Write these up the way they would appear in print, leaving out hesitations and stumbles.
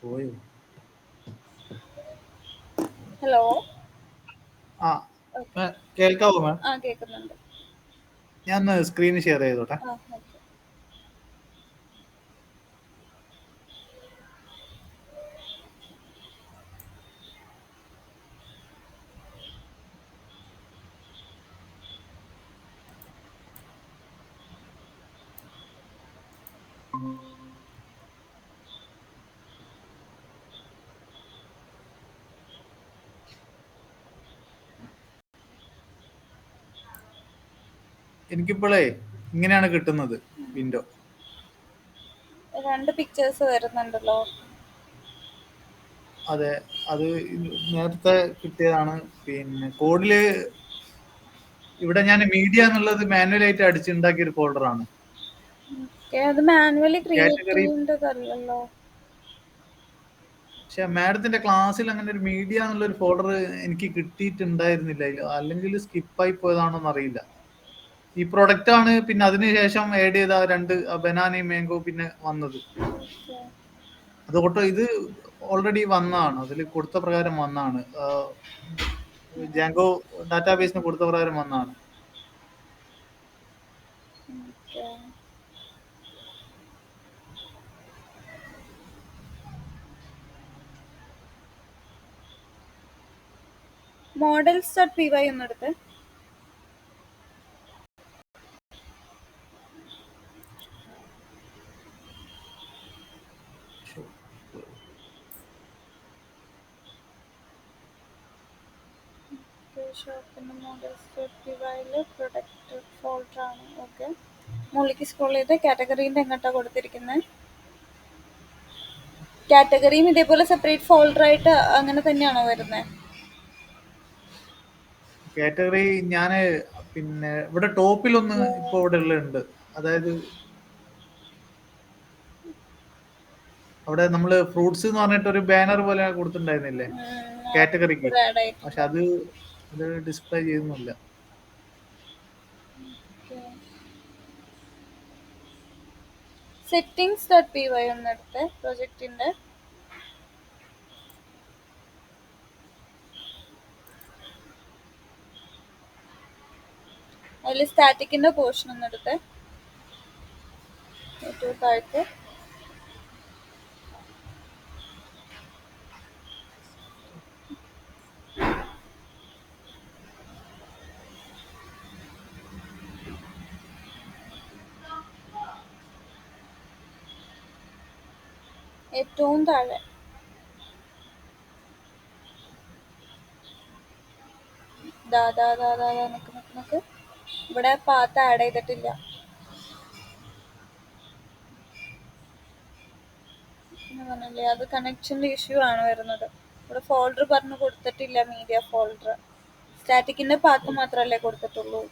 പോയോ? ഹലോ. ആ ഓക്കെ. കേൾക്കാവോ മാം? ആ, കേൾക്കുന്നുണ്ട്. ഞാൻ സ്ക്രീൻ ഷെയർ ചെയ്തോട്ടെ. ആ, ഓക്കെ. എനിക്കിപ്പോഴേ ഇങ്ങനെയാണ് കിട്ടുന്നത് വിൻഡോ. രണ്ട് പിക്ചേഴ്സ് വരുന്നുണ്ടല്ലോ. അതെ, അത് നേരത്തെ കിട്ടിയതാണ്. പിന്നെ കോഡില് ഇവിടെ ഞാൻ മീഡിയ എന്നുള്ളത് മാനുവലായിട്ട് അടിച്ചുണ്ടാക്കിയ ഒരു ഫോൾഡറാണ്. ഓക്കെ, അത് മാനുവലി ക്രിയേറ്റ് കാറ്റഗറി. ചെയ്യേണ്ടതല്ലല്ലോ. പക്ഷെ മാഡത്തിന്റെ ക്ലാസ്സിൽ അങ്ങനെ ഒരു മീഡിയ എന്നുള്ള ഒരു ഫോൾഡർ എനിക്ക് കിട്ടിയിട്ടുണ്ടായിരുന്നില്ല. അല്ലെങ്കിൽ സ്കിപ്പായി പോയതാണോന്ന് അറിയില്ല. ഈ പ്രൊഡക്റ്റ് ആണ് പിന്നെ അതിനുശേഷം ആഡ് ചെയ്ത രണ്ട് ബനാനയും മാംഗോ പിന്നെ വന്നത്. ഓക്കെ. അത് ഇത് ഓൾറെഡി വന്നതാണ്, അതിൽ കൊടുത്ത പ്രകാരം വന്നതാണ്. ജാങ്കോ ഡാറ്റാബേസിന് കൊടുത്ത പ്രകാരം വന്നതാണ്. ഓക്കെ. models.py ഒന്നെടുത്ത്. ഷോപ്പിന്റെ models.pyല് പ്രൊഡക്റ്റ് ഫോൾഡർ ആണ്. ഓക്കെ, മുകളിലേക്ക് സ്ക്രോൾ ചെയ്ത് കാറ്റഗറീൻ്റെ എങ്ങോട്ടാണ് കൊടുത്തിരിക്കുന്നത്? കാറ്റഗറിയും ഇതേപോലെ സെപ്പറേറ്റ് ഫോൾഡർ ആയിട്ട് അങ്ങനെ തന്നെയാണോ വരുന്നത്? കാറ്റഗറി ഞാൻ പിന്നെ ഇവിടെ ടോപ്പിലൊന്ന് ഇപ്പൊ ഇവിടെ ഉള്ളുണ്ട്. അതായത് അവിടെ നമ്മള് ഫ്രൂട്ട്സ് എന്ന് പറഞ്ഞിട്ട് ഒരു ബാനർ പോലെ കൊടുത്തിട്ടുണ്ടായിരുന്നില്ലേ കാറ്റഗറിക്ക്. ആഡ് പക്ഷെ ആയിട്ടില്ല. അത് ഡിസ്പ്ലേ ചെയ്യുന്നില്ല. സെറ്റിംഗ്സ്.py ഒന്നെടുത്ത് പ്രൊജക്റ്റിന്റെ. അതിൽ സ്റ്റാറ്റിക്കിന്റെ പോർഷൻ ഒന്നെടുത്ത് ഏറ്റവും താഴത്ത്. ഏറ്റവും താഴെ നിക്ക് ഇവിടെ പാത്ത് ആഡ് ചെയ്തിട്ടില്ല. പറഞ്ഞില്ലേ, അത് കണക്ഷൻ്റെ ഇഷ്യൂ ആണ് വരുന്നത്. ഇവിടെ ഫോൾഡർ പറഞ്ഞു കൊടുത്തിട്ടില്ല, മീഡിയ ഫോൾഡർ. സ്റ്റാറ്റിക്കിന്റെ പാത്ത് മാത്രമല്ലേ കൊടുത്തിട്ടുള്ളൂ.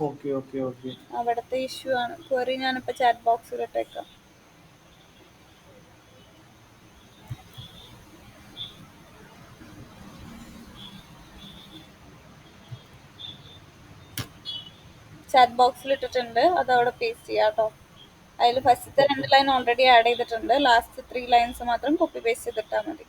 Okay okay okay. അവിടുത്തെ ഇഷ്യൂ ആണ്. ക്വറി ഞാനിപ്പോൾ ചാറ്റ് ബോക്സിൽ ഇട്ടേക്കാം. ചാറ്റ് ബോക്സിൽ ഇട്ടിട്ടുണ്ട്, അത് അവിടെ പേസ്റ്റ് ചെയ്യാം കേട്ടോ. അതിൽ ഫസ്റ്റത്തെ 2 ലൈൻ ഓൾറെഡി ആഡ് ചെയ്തിട്ടുണ്ട്. ലാസ്റ്റ് 3 ലൈൻസ് മാത്രം കോപ്പി പേസ്റ്റ് ചെയ്തിട്ടാൽ മതി.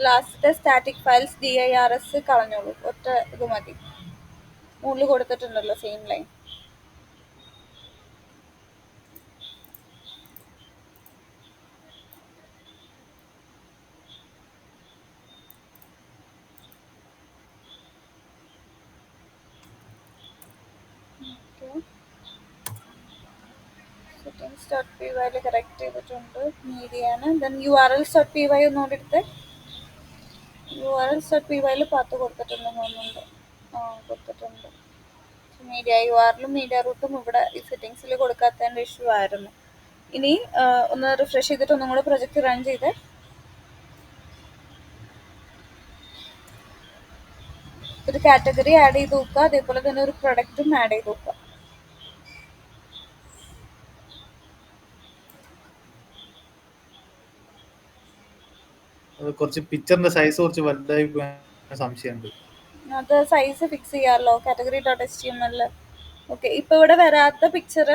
ലാസ്റ്റത്തെ സ്റ്റാറ്റിക് ഫയൽസ് DIRS കളഞ്ഞോളൂ. ഒറ്റ ഇത് മതി. മുകളിൽ കൊടുത്തിട്ടുണ്ടല്ലോ സെയിം ലൈൻ. സെറ്റിംഗ്സ്.py കറക്റ്റ് ചെയ്തിട്ടുണ്ട്. മീഡിയാണ്. ദെൻ URLs.py ഒന്നുകൂടി എടുത്ത്. URLs.py പാത്ത് കൊടുത്തിട്ടുണ്ട് തോന്നുന്നുണ്ട്. ആ, കൊടുത്തിട്ടുണ്ട്. മീഡിയ യു ആറിലും മീഡിയ റൂട്ടും ഇവിടെ ഈ സെറ്റിങ്സിൽ കൊടുക്കാത്തതിൻ്റെ ഇഷ്യൂ ആയിരുന്നു. ഇനി ഒന്ന് റിഫ്രഷ് ചെയ്തിട്ട് ഒന്നും കൂടെ പ്രൊജക്റ്റ് റൺ ചെയ്ത് ഒരു കാറ്റഗറി ആഡ് ചെയ്ത് നോക്കുക, അതേപോലെ തന്നെ ഒരു പ്രൊഡക്റ്റും ആഡ് ചെയ്ത് നോക്കുക. അത് കുറച്ച് പിക്ചറിന്റെ സൈസ് കുറച്ച് വലുതായി പോയ സംശയമുണ്ട്. അത് സൈസ് ഫിക്സ് ചെയ്യാമല്ലോ കാറ്റഗറി ഡോട്ട് HTML. ഓക്കെ, ഇപ്പൊ ഇവിടെ വരാത്ത പിക്ചർ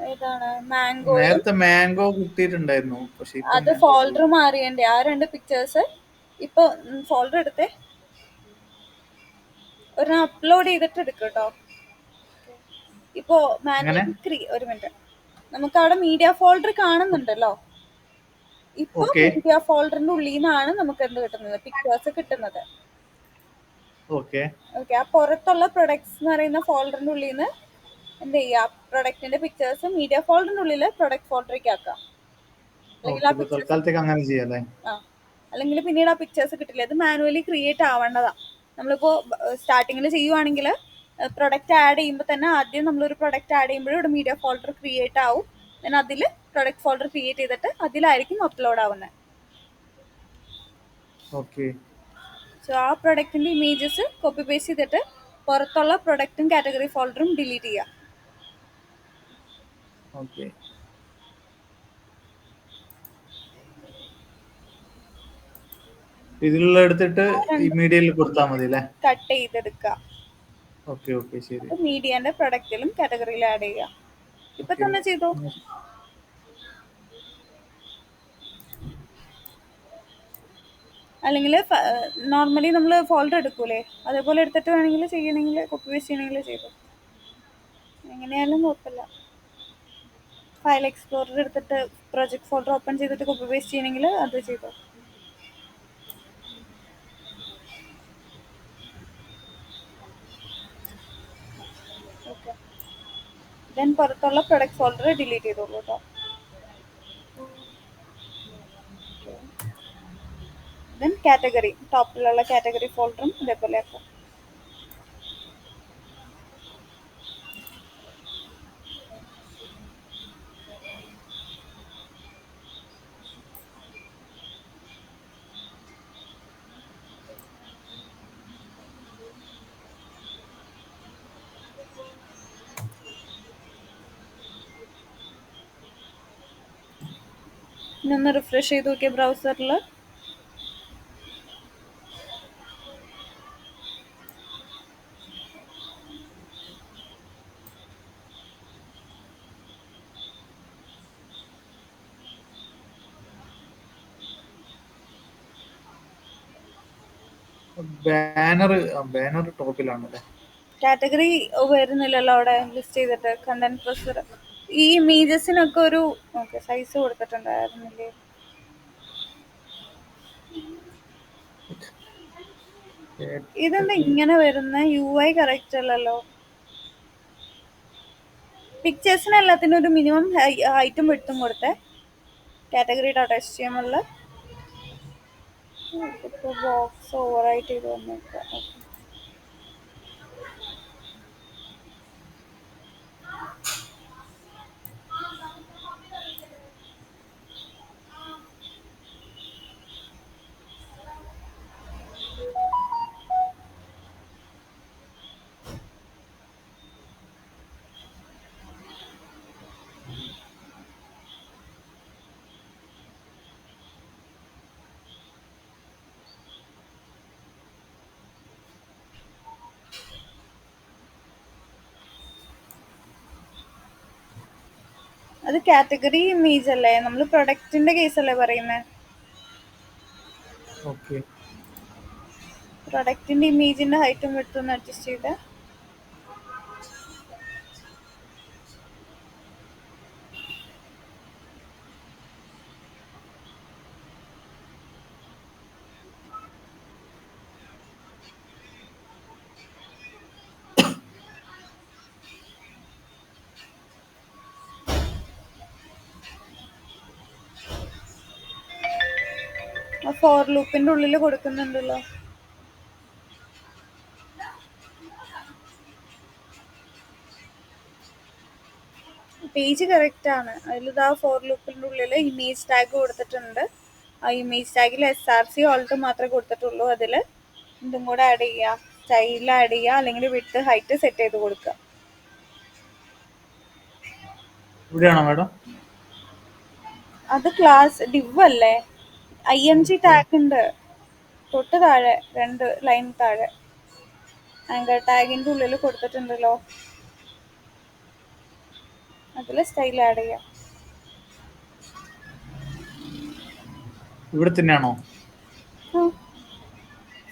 ഏതാണ്? മാംഗോ. നേരത്തെ മാംഗോ കിട്ടിയിട്ടുണ്ടായിരുന്നു, പക്ഷെ അത് ഫോൾഡർ മാറിയണ്ടേ ആ 2 പിക്ചേഴ്സ്. ഇപ്പൊ ഫോൾഡർ എടുത്തേ, ഒരു അപ്ലോഡ് ചെയ്തിട്ട് എടുക്കും കേട്ടോ. ഇപ്പോ മാനുവലി ഒരു മിനിറ്റ്, നമുക്ക് അവിടെ മീഡിയ ഫോൾഡർ കാണുന്നുണ്ടല്ലോ. ഇപ്പൊ മീഡിയ ഫോൾഡറിന്റെ ഉള്ളിൽ നിന്നാണ് നമുക്ക് എന്ത് കിട്ടുന്നത്? പിക്ചേഴ്സ് കിട്ടുന്നത്. ഓക്കെ, ആ പുറത്തുള്ള പ്രൊഡക്ട്സ് എന്ന് പറയുന്ന ഫോൾഡറിന്റെ ഉള്ളിൽ നിന്ന് എന്ത് ചെയ്യാ? പ്രൊഡക്റ്റിന്റെ പിക്ചേഴ്സ് മീഡിയ ഫോൾഡറിന്റെ ഉള്ളിൽ പ്രൊഡക്റ്റ് ഫോൾഡറിലേക്ക് ആക്കാം. അല്ലെങ്കിൽ പിന്നീട് ആ പിക്ചേഴ്സ് കിട്ടില്ല. ഇത് മാനുവലി ക്രിയേറ്റ് ആവേണ്ടതാ. നമ്മളിപ്പോ സ്റ്റാർട്ടിങ്ങിൽ ചെയ്യുവാണെങ്കിൽ പ്രൊഡക്റ്റ് ആഡ് ചെയ്യുമ്പോൾ തന്നെ ആദ്യം നമ്മളൊരു പ്രൊഡക്റ്റ് ആഡ് ചെയ്യുമ്പോഴും ഇവിടെ മീഡിയ ഫോൾഡർ ക്രിയേറ്റ് ആവും. then അതിൽ പ്രൊഡക്റ്റ് ഫോൾഡർ ക്രിയേറ്റ് ചെയ്തിട്ട് അതിലായിരിക്കും അപ്ലോഡ് ആവുന്നത്. സോ ആ പ്രൊഡക്റ്റിന്റെ ഇമേജസ് കോപ്പി പേസ്റ്റ് ചെയ്തിട്ട് പുറത്തുള്ള പ്രൊഡക്റ്റും കാറ്റഗറി ഫോൾഡറും ഡിലീറ്റ് ചെയ്യാം. ഇതിലുള്ള എടുത്തിട്ട് മീഡിയയിൽ കൊടുത്താൽ മതി അല്ലേ? കട്ട് ചെയ്തെടുക്കുക. ശരി. മീഡിയന്റെ പ്രൊഡക്റ്റിലും കാറ്റഗറിയിലും ആഡ് ചെയ്യാം. ഇപ്പൊ തന്നെ ചെയ്തോ. അല്ലെങ്കിൽ നോർമലി നമ്മൾ ഫോൾഡർ എടുക്കൂലേ, അതേപോലെ എടുത്തിട്ട് വേണമെങ്കിൽ ചെയ്യണമെങ്കിൽ കോപ്പി പേസ്റ്റ് ചെയ്യണമെങ്കിൽ ചെയ്തോ. എങ്ങനെയായാലും കുഴപ്പമില്ല. ഫയൽ എക്സ്പ്ലോറർ എടുത്തിട്ട് പ്രൊജക്ട് ഫോൾഡർ ഓപ്പൺ ചെയ്തിട്ട് കോപ്പി പേസ്റ്റ് ചെയ്യണമെങ്കിൽ അത് ചെയ്തോ. ഓക്കെ, ദെൻ പുറത്തുള്ള പ്രൊഡക്റ്റ് ഫോൾഡർ ഡിലീറ്റ് ചെയ്തോളൂ കേട്ടോ. ദെൻ കാറ്റഗറി, ടോപ്പിലുള്ള കാറ്റഗറി ഫോൾഡറും ഇതേപോലെ ആക്കാം. ഇനി ഒന്ന് റിഫ്രഷ് ചെയ്ത് നോക്കിയ ബ്രൗസറിൽ. ബാനർ ടോപ്പിലാണല്ലേ? കാറ്റഗറി വരുന്നില്ലല്ലോ അവിടെ ലിസ്റ്റ് ചെയ്തിട്ട്. കണ്ടന്റ് പ്രൊസർ ഈ ഇമേജസിനൊക്കെ ഒരു സൈസ് കൊടുത്തിട്ടുണ്ടായിരുന്നില്ലേ? ഇതെന്താ ഇങ്ങനെ വരുന്ന? UI കറക്റ്റ് അല്ലല്ലോ. പിക്ചേഴ്സിന് എല്ലാത്തിനും ഒരു മിനിമം ഹൈറ്റും വിഡ്ത്തും കൊടുത്തേ. കാറ്റഗറി ഡോട്ട് HTML ഇപ്പോൾ ബോക്സ് ഓവർ റൈറ്റ് ചെയ്ത് വന്നേക്കാം. അത് കാറ്റഗറി ഇമേജ് അല്ലേ, നമ്മൾ പ്രൊഡക്റ്റിന്റെ കേസ് അല്ലേ പറയുന്നത്. പ്രൊഡക്റ്റിന്റെ ഇമേജിന്റെ ഹൈറ്റും വിഡ്ത്തും ഒന്ന് അഡ്ജസ്റ്റ് ചെയ്ത്. ഫോർ ലൂപ്പിന്റെ ഉള്ളിൽ കൊടുക്കുന്നുണ്ടല്ലോ. പേജ് കറക്റ്റ് ആണ്. അതിലിതാ ഫോർ ലൂപ്പിൻ്റെ ഉള്ളിൽ ഇമേജ് ടാഗ് കൊടുത്തിട്ടുണ്ട്. ആ ഇമേജ് ടാഗിൽ SRC ഓൾട്ട് മാത്രമേ കൊടുത്തിട്ടുള്ളൂ. അതിൽ ഇതും കൂടെ ആഡ് ചെയ്യുക, സ്റ്റൈൽ ആഡ് ചെയ്യുക, അല്ലെങ്കിൽ വിഡ്ത്ത് ഹൈറ്റ് സെറ്റ് ചെയ്ത് കൊടുക്കുക. ഇവിടെയാണോ മാഡം? അത് ക്ലാസ് ഡിവ് അല്ലേ? IMG ടാഗ് ഉണ്ട് തൊട്ട് താഴെ, 2 ലൈൻ താഴെ ആങ്കർ ടാഗിൻ്റെ ഉള്ളിൽ കൊടുത്തിട്ടുണ്ടല്ലോ. അതിൽ സ്റ്റൈൽ ആഡ് ചെയ്യാം. ഇവിടെ തന്നെയാണോ?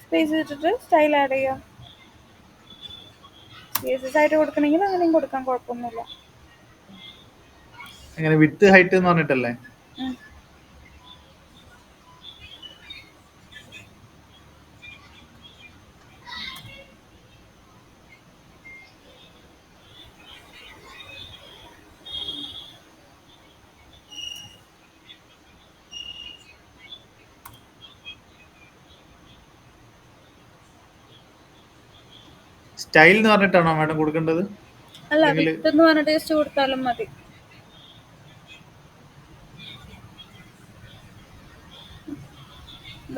സ്പേസ് വെച്ചിട്ട് സ്റ്റൈൽ ആഡ് ചെയ്യാം. CSS ആയിട്ട് കൊടുക്കണമെങ്കിൽ അങ്ങനെയും കൊടുക്കാൻ കുഴപ്പമൊന്നുമില്ല. എങ്ങനെ വിത്ത് ഹൈറ്റ് എന്ന് പറഞ്ഞിട്ടല്ലേ? സ്റ്റൈൽ എന്ന് പറഞ്ഞിട്ടാണോ മാഡം കൊടുക്കേണ്ടത്? അല്ല, വിത്ത് എന്ന് പറഞ്ഞിട്ട് ജസ്റ്റ് കൊടുത്താലും മതി.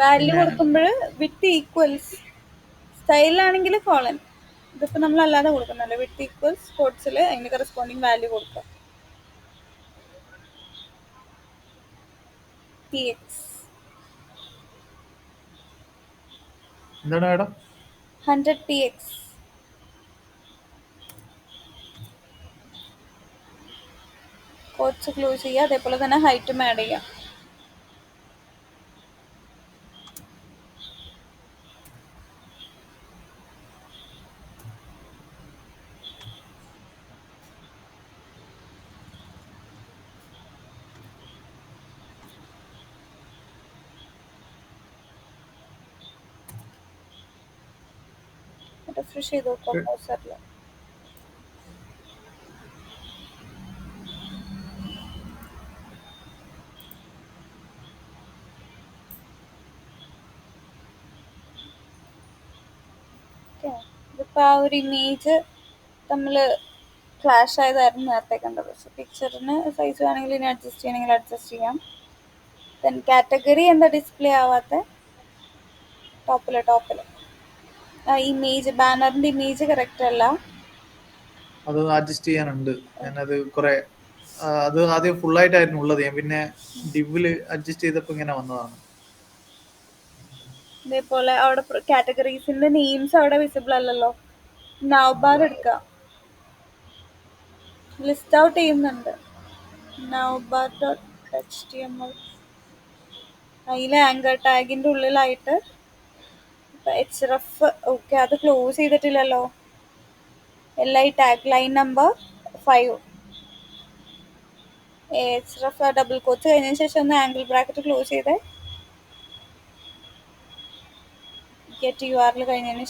വാല്യൂ കൊടുക്കുമ്പോൾ വിത്ത് ഈക്വൽസ്, സ്റ്റൈലാണെങ്കിൽ കോളൻ. ഇതിപ്പോൾ നമ്മൾ അല്ലാതെ കൊടുക്കുന്നല്ലോ. വിത്ത് ഈക്വൽസ് കോഡ്സിൽ അതിന് കറസ്പോണ്ടിങ് വാല്യൂ കൊടുക്കുക. TX എന്താണ് മാഡം? 100 TX. കോഡ്സ് ക്ലോസ് ചെയ്യുക. അതേപോലെ തന്നെ ഹൈറ്റും ആഡ് ചെയ്യുക. റിഫ്രഷ് ചെയ്ത് നോക്കാം ബ്രൗസറിൽ. ഇതിപ്പോൾ ആ ഒരു ഇമേജ് തമ്മിൽ ക്ലാഷ് ആയതായിരുന്നു നേരത്തെ കണ്ടത്. പക്ഷെ പിക്ചറിന് സൈസ് വേണമെങ്കിൽ ഇനി അഡ്ജസ്റ്റ് ചെയ്യണമെങ്കിൽ അഡ്ജസ്റ്റ് ചെയ്യാം. ദെൻ കാറ്റഗറി എന്താ ഡിസ്പ്ലേ ആവാത്ത? ടോപ്പിൽ ഇമേജ്, ബാനറിന്റെ ഇമേജ് കറക്റ്റ് അല്ല. അത് അഡ്ജസ്റ്റ് ചെയ്യാനുണ്ട്. ഞാനത് കുറെ അത് ആദ്യം ഫുള്ളായിട്ടായിരുന്നു ഉള്ളത്. ഞാൻ പിന്നെ ഡിവില് അഡ്ജസ്റ്റ് ചെയ്തപ്പോൾ ഇങ്ങനെ വന്നതാണ്. ഇതേപോലെ അവിടെ കാറ്റഗറീസിന്റെ നെയിംസ് അവിടെ വിസിബിൾ അല്ലല്ലോ. നൗബാർ എടുക്കാം, ലിസ്റ്റ് ഔട്ട് ചെയ്യുന്നുണ്ട്. nowbar.html അതിൽ ആങ്കർ ടാഗിന്റെ ഉള്ളിലായിട്ട് href. ഓക്കെ, അത് ക്ലോസ് ചെയ്തിട്ടില്ലല്ലോ. LI tag line number 5 href double quotes കഴിഞ്ഞതിന് ശേഷം ഒന്ന് ആംഗിൾ ബ്രാക്കറ്റ് ക്ലോസ് ചെയ്തേ. ഗെറ്റ് URL കഴിഞ്ഞതിന്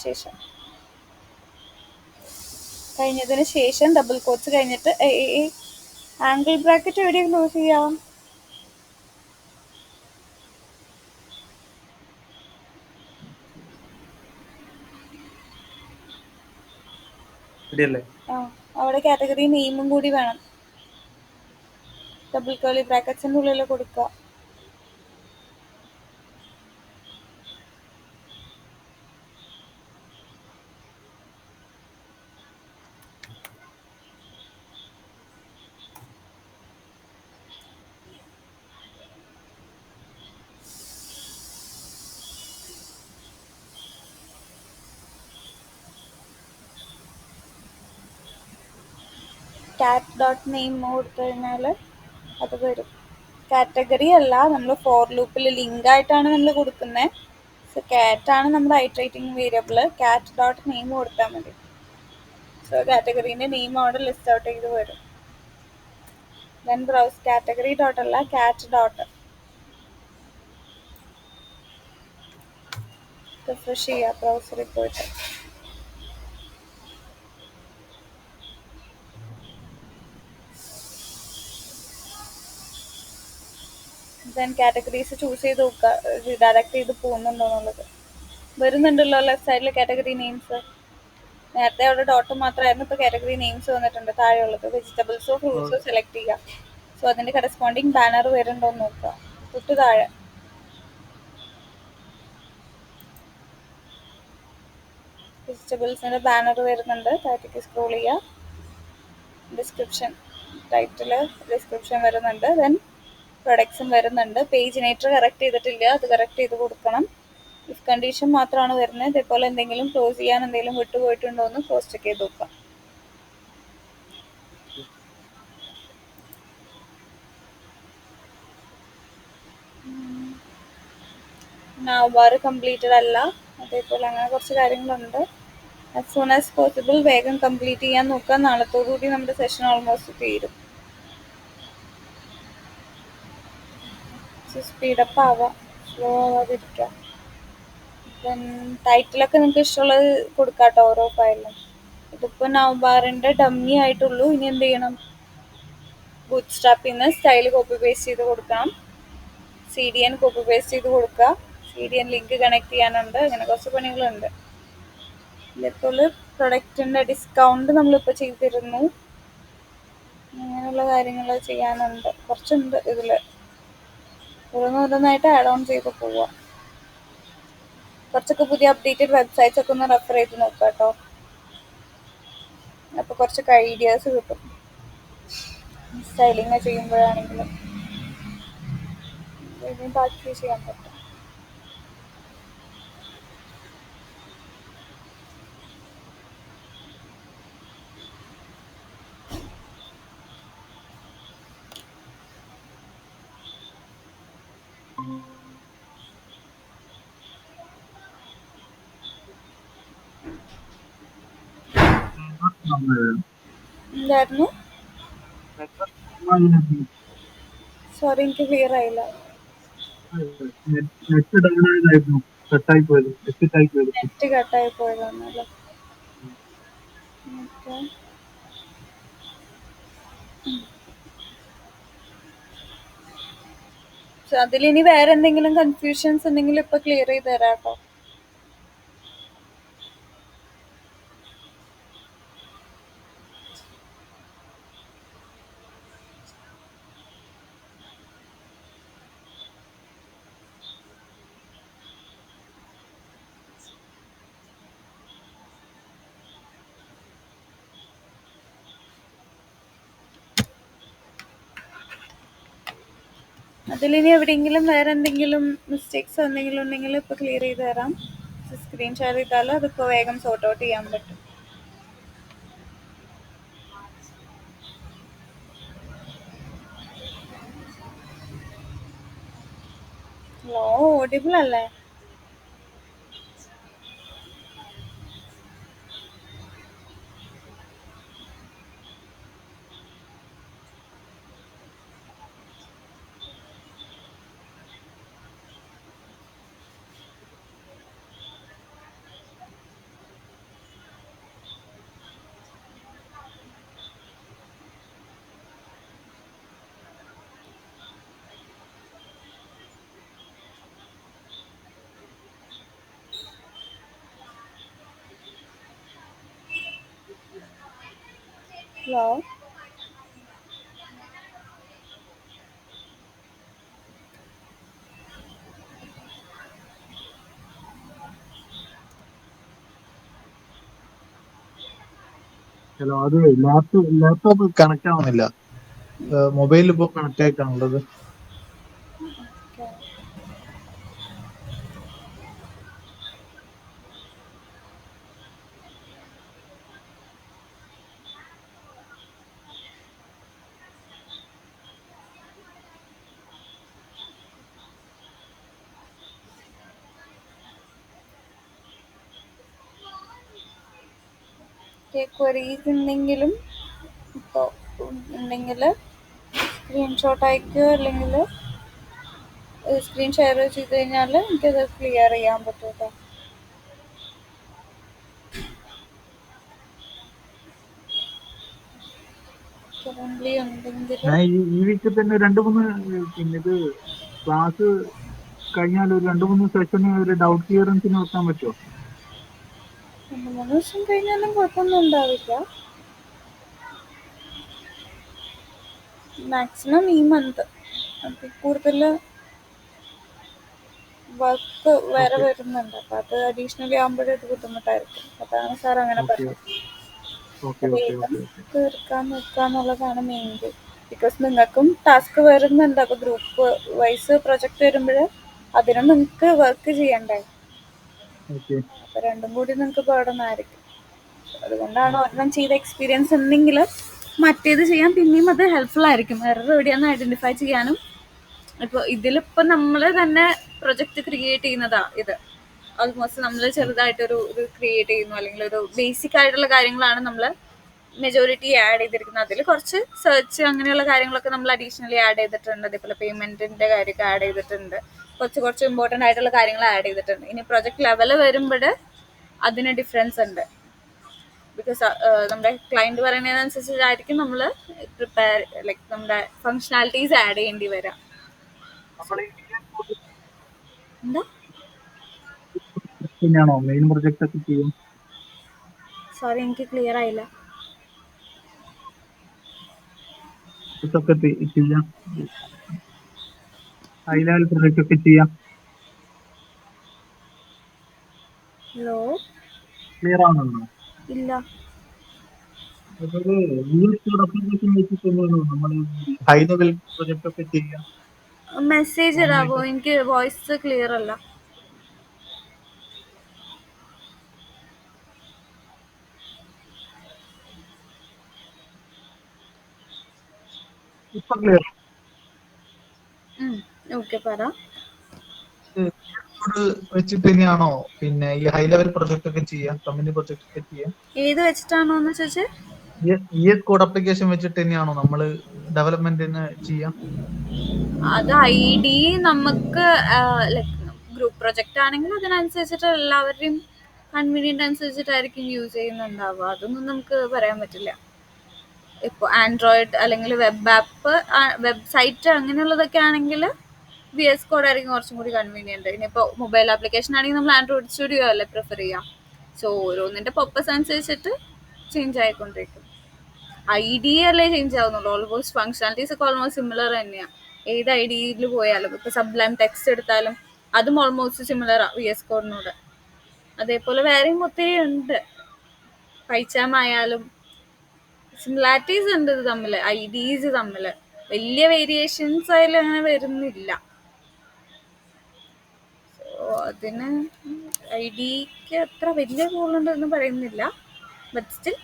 ശേഷം ഡബിൾ കോട്ട്സ് കഴിഞ്ഞിട്ട് ആംഗിൾ ബ്രാക്കറ്റ് എവിടെ ക്ലോസ് ചെയ്യാം? അവിടെ കാറ്റഗറി നെയിമും കൂടി വേണം. ഡബിൾ കേളി ബ്രാക്കറ്റ്സിന്റെ ഉള്ളിൽ കൊടുക്കുക. cat.name കൊടുത്തു കഴിഞ്ഞാൽ അത് വരും. കാറ്റഗറി അല്ല, നമ്മൾ ഫോർ ലൂപ്പിൽ ലിങ്ക് ആയിട്ടാണ് നമ്മൾ കൊടുക്കുന്നത്. സോ കാറ്റ് ആണ് നമ്മുടെ ഐറ്ററേറ്റിംഗ് വേരിയബിൾ. cat.name കൊടുത്താൽ മതി. സോ കാറ്റഗറീൻ്റെ നെയിം അവിടെ ലിസ്റ്റ് ഔട്ട് ചെയ്ത് വരും. ദെൻ ബ്രൗസ് കാറ്റഗറി ഡോട്ട് അല്ല, cat ഡോട്ട്. റിഫ്രഷ് ചെയ്യുക ബ്രൗസറിൽ പോയിട്ട്. ദെൻ കാറ്റഗറീസ് ചൂസ് ചെയ്ത് നോക്കുക, റിഡയറക്ട് ചെയ്ത് പോകുന്നുണ്ടോ എന്നുള്ളത്. വരുന്നുണ്ടല്ലോ ലെഫ്റ്റ് സൈഡിൽ കാറ്റഗറി നെയിംസ്. നേരത്തെ അവിടെ ഡോട്ട് മാത്രമായിരുന്നു, ഇപ്പോൾ കാറ്റഗറി നെയിംസ് വന്നിട്ടുണ്ട് താഴെയുള്ളത്. വെജിറ്റബിൾസോ ഫ്രൂട്ട്സോ സെലക്ട് ചെയ്യുക. സോ അതിന്റെ കറസ്പോണ്ടിങ് ബാനർ വരുന്നുണ്ടോ എന്ന് നോക്കുക. തൊട്ട് താഴെ വെജിറ്റബിൾസിന്റെ ബാനർ വരുന്നുണ്ട്. താഴത്തേക്ക് സ്ക്രോൾ ചെയ്യുക. ഡിസ്ക്രിപ്ഷൻ, ടൈറ്റിൽ, ഡിസ്ക്രിപ്ഷൻ വരുന്നുണ്ട്. ദെൻ പ്രൊഡക്ട്സും വരുന്നുണ്ട്. പേജ് നേച്ചർ കറക്റ്റ് ചെയ്തിട്ടില്ല, അത് കറക്റ്റ് ചെയ്ത് കൊടുക്കണം. ഇഫ് കണ്ടീഷൻ മാത്രമാണ് വരുന്നത്. ഇതേപോലെ എന്തെങ്കിലും ക്ലോസ് ചെയ്യാൻ എന്തെങ്കിലും വിട്ടുപോയിട്ടുണ്ടോ എന്ന് ക്രോസ് ചെക്ക് ചെയ്ത് നോക്കാം. നവബാർ കംപ്ലീറ്റഡ് അല്ല, അതേപോലെ അങ്ങനെ കുറച്ച് കാര്യങ്ങളുണ്ട്. ആസ് സൂൺ ആസ് പോസിബിൾ വേഗം കംപ്ലീറ്റ് ചെയ്യാൻ നോക്കുക. നാളത്തോടുകൂടി നമ്മുടെ സെഷൻ ഓൾമോസ്റ്റ് തീരും. സ്പീഡപ്പ് ആവാം, സ്ലോ ആവാതിരിക്കാം. ദെൻ ടൈറ്റിലൊക്കെ നിങ്ങൾക്ക് ഇഷ്ടമുള്ളത് കൊടുക്കാം കേട്ടോ ഓരോ ഫയലിലും. ഇതിപ്പോൾ നവബാറിൻ്റെ ഡമ്മി ആയിട്ടുള്ളൂ. ഇനി എന്ത് ചെയ്യണം? ബൂട്ട് സ്ട്രാപ്പിൽ നിന്ന് സ്റ്റൈൽ കോപ്പി പേസ്റ്റ് ചെയ്ത് കൊടുക്കണം. CDN കോപ്പി പേസ്റ്റ് ചെയ്ത് കൊടുക്കുക. CDN ലിങ്ക് കണക്ട് ചെയ്യാനുണ്ട്. അങ്ങനെ കുറച്ച് പണികളുണ്ട്. ഇതേപോലെ പ്രൊഡക്റ്റിൻ്റെ ഡിസ്കൗണ്ട് നമ്മളിപ്പോൾ ചെയ്തിരുന്നു. അങ്ങനെയുള്ള കാര്യങ്ങൾ ചെയ്യാനുണ്ട്. കുറച്ചുണ്ട് ഇതിൽ. ഓരോന്നോരോന്നായിട്ട് ആഡ് ഓൺ ചെയ്ത് പോവുക. കുറച്ചൊക്കെ പുതിയ അപ്ഡേറ്റഡ് വെബ്സൈറ്റ്സ് ഒക്കെ ഒന്ന് റെഫർ ചെയ്ത് നോക്കുക കേട്ടോ. അപ്പോൾ കുറച്ചൊക്കെ ഐഡിയാസ് കിട്ടും സ്റ്റൈലിങ് ചെയ്യുമ്പോഴാണെങ്കിലും. ഇനി ബാക്കി ചെയ്യാൻ പറ്റും. എന്തായിരുന്നു? സോറി, എനിക്ക് ക്ലിയർ ആയില്ല. നെറ്റ് കട്ടായി പോയതാണല്ലോ. ഓക്കെ, അതിലിനി വേറെ എന്തെങ്കിലും കൺഫ്യൂഷൻസ് ഉണ്ടെങ്കിൽ ഇപ്പൊ ക്ലിയർ ചെയ്ത് തരാം കേട്ടോ. അതിലിനി എവിടെയെങ്കിലും വേറെ എന്തെങ്കിലും മിസ്റ്റേക്സ് എന്തെങ്കിലും ഉണ്ടെങ്കിൽ ഇപ്പൊ ക്ലിയർ ചെയ്ത് തരാം. സ്ക്രീൻ ഷെയർ ചെയ്താൽ അതിപ്പോൾ വേഗം സോർട്ട് ഔട്ട് ചെയ്യാൻ പറ്റും. ഹലോ, ഓഡിബിൾ അല്ലേ? ഹലോ, ഹലോ, അത് ലാപ്ടോപ്പ് കണക്ട് ആവുന്നില്ല. മൊബൈലിൽ ഇപ്പോൾ കണക്ട് ആയിട്ടാണുള്ളത്. ക്വരീസ് എന്തെങ്കിലും ഇപ്പോൾ ഉണ്ടെങ്കിൽ സ്ക്രീൻഷോട്ട് അയക്കുകയോ അല്ലെങ്കിൽ സ്ക്രീൻ ഷെയർ ചെയ്ത് കഴിഞ്ഞാൽ എനിക്കത് ക്ലിയർ ചെയ്യാൻ പറ്റും കേട്ടോ. കറൻ്റ്ലി ഉണ്ടെങ്കിൽ ഞാൻ ഈ വീക്കിൽ തന്നെ 2-3 പിന്നെ ഇത് ക്ലാസ് കഴിഞ്ഞാൽ ഒരു 2-3 സെഷന് ഒരു ഡൗട്ട് ക്ലിയറൻസിന് വെക്കാൻ പറ്റുമോ? 2-3 ദിവസം കഴിഞ്ഞാലും കുഴപ്പമൊന്നും ഉണ്ടാവില്ല. മാക്സിമം ഈ മന്ത്. അതിൽ കൂടുതൽ വർക്ക് വേറെ ഓക്കെ വരുന്നുണ്ട്. അപ്പം അത് അഡീഷണലി ആകുമ്പോഴേ അത് ബുദ്ധിമുട്ടായിരിക്കും. അതാണ് സാർ അങ്ങനെ ഓക്കെ പറഞ്ഞത്. ഓക്കെ ഓക്കെ വേഗം ഓക്കെ ഓക്കെ തീർക്കാൻ നോക്കുക എന്നുള്ളതാണ് മെയിൻ. ബിക്കോസ് നിങ്ങൾക്കും ടാസ്ക് വരുന്നുണ്ട്. അപ്പോൾ ഗ്രൂപ്പ് വൈസ് പ്രൊജക്റ്റ് വരുമ്പോൾ അതിനും നിങ്ങൾക്ക് വർക്ക് ചെയ്യണ്ടേ. ഓക്കെ അപ്പോൾ രണ്ടും കൂടി നിങ്ങൾക്ക് ബേർഡൻ ആയിരിക്കും. അതുകൊണ്ടാണ് ഓക്കെ ഒരെണ്ണം ചെയ്ത എക്സ്പീരിയൻസ് ഉണ്ടെങ്കിൽ മറ്റേത് ചെയ്യാൻ പിന്നെയും അത് ഹെൽപ്ഫുൾ ആയിരിക്കും. എറർ എവിടെയാണെന്ന് ഐഡന്റിഫൈ ചെയ്യാനും. ഇപ്പോൾ ഇതിലിപ്പോൾ നമ്മൾ തന്നെ പ്രൊജക്റ്റ് ക്രിയേറ്റ് ചെയ്യുന്നതാ ഇത്. ഓൾമോസ്റ്റ് നമ്മൾ ചെറുതായിട്ടൊരു ഇത് ക്രിയേറ്റ് ചെയ്യുന്നു, അല്ലെങ്കിൽ ഒരു ബേസിക് ആയിട്ടുള്ള കാര്യങ്ങളാണ് നമ്മൾ മെജോറിറ്റി ആഡ് ചെയ്തിരിക്കുന്നത്. അതിൽ കുറച്ച് സെർച്ച് അങ്ങനെയുള്ള കാര്യങ്ങളൊക്കെ നമ്മൾ അഡീഷണലി ആഡ് ചെയ്തിട്ടുണ്ട്. അതേപോലെ പേയ്മെന്റിന്റെ കാര്യമൊക്കെ ആഡ് ചെയ്തിട്ടുണ്ട്. കുറച്ച് ഇമ്പോർട്ടൻ്റ് ആയിട്ടുള്ള കാര്യങ്ങൾ ആഡ് ചെയ്തിട്ടുണ്ട്. ഇനി പ്രൊജക്ട് ലെവൽ വരുമ്പോൾ അതിന് ഡിഫറൻസ് ഉണ്ട്. ബിക്കോസ് നമ്മുടെ ക്ലയന്റ് പറയുന്നതിനനുസരിച്ചായിരിക്കും നമ്മൾ പ്രിപ്പയർ ലൈക്ക് നമ്മുടെ ഫങ്ഷണാലിറ്റീസ് ആഡ് ചെയ്യേണ്ടി വരാം. എന്താ തന്നെയാണോ മെയിൻ പ്രൊജക്ട് ഒക്കെ ചെയ്യും? സോറി, എനിക്ക് ക്ലിയർ ആയില്ല. ഇതൊക്കെ ചെയ്യാം, ഹൈ ലെവൽ പ്രൊജക്ട് ഒക്കെ ചെയ്യാം. ഹലോ, ക്ലിയർ ആവുന്നുണ്ടോ? ഇല്ല. അതായത് അപ്ലിക്കേഷൻ വെച്ചിട്ട് തന്നെയാണോ നമ്മൾ ഹൈ ലെവൽ പ്രൊജക്ട് ഒക്കെ ചെയ്യാം? മെസ്സേജ് ഇടാവോ? ഓൺലൈൻ എനിക്ക് വോയിസ് ക്ലിയർ അല്ല. ഇപ്പൊ ക്ലിയർ ഓക്കെ, പറ. വെച്ചിട്ട് തന്നെയാണോ പിന്നെ ഈ ഹൈ ലെവൽ പ്രൊജക്ട് ഒക്കെ ചെയ്യാം, കമ്പനി പ്രൊജക്ട് ഒക്കെ ചെയ്യാം? ഏത് വെച്ചിട്ടാണോ എന്ന് ചോദിച്ചേ? ES കോഡ് അപ്ലിക്കേഷൻ വെച്ചിട്ട് തന്നെയാണോ നമ്മൾ ഡെവലപ്മെന്റിന് ചെയ്യാം? അത് ഐ ഡി നമുക്ക് ലൈക്ക് ഗ്രൂപ്പ് പ്രൊജക്റ്റ് ആണെങ്കിൽ അതിനനുസരിച്ചിട്ട് എല്ലാവരുടെയും കൺവീനിയന്റ് അനുസരിച്ചിട്ടായിരിക്കും യൂസ് ചെയ്യുന്നുണ്ടാവുക. അതൊന്നും നമുക്ക് പറയാൻ പറ്റില്ല. ഇപ്പോൾ ആൻഡ്രോയിഡ് അല്ലെങ്കിൽ വെബ് ആപ്പ്, വെബ്സൈറ്റ് അങ്ങനെയുള്ളതൊക്കെ ആണെങ്കിൽ VS കോഡ് ആയിരിക്കും കുറച്ചും കൂടി കൺവീനിയൻറ്റ്. ഇനിയിപ്പോൾ മൊബൈൽ ആപ്ലിക്കേഷൻ ആണെങ്കിൽ നമ്മൾ ആൻഡ്രോയിഡ് സ്റ്റുഡിയോ അല്ലേ പ്രിഫർ ചെയ്യാം. സോ ഓരോന്നിൻ്റെ പർപ്പസ് അനുസരിച്ചിട്ട് ചേഞ്ച് ആയിക്കൊണ്ടിരിക്കും. ഐ ഡി അല്ലേ ചേഞ്ച് ആവുന്നുള്ളൂ. ഓൾമോസ്റ്റ് ഫങ്ഷണാലിറ്റീസ് ഒക്കെ ഓൾമോസ്റ്റ് സിമിലർ തന്നെയാണ്. ഏത് ഐ ഡിയിൽ പോയാലും. ഇപ്പോൾ സബ്ലൈം ടെക്സ്റ്റ് എടുത്താലും അതും ഓൾമോസ്റ്റ് സിമിലറാണ് VS കോഡിനോട്. അതേപോലെ വേറെയും ഒത്തിരി ഉണ്ട്. പൈച്ചാം ആയാലും സിമിലാരിറ്റീസ് ഉണ്ട് ഇത് തമ്മിൽ, IDs തമ്മിൽ. വലിയ വേരിയേഷൻസ് അതിൽ അങ്ങനെ വരുന്നില്ല. സോ അതിന് IDക്ക് അത്ര വലിയ റോളുണ്ടെന്ന് പറയുന്നില്ല. ബട്ട് സ്റ്റിൽ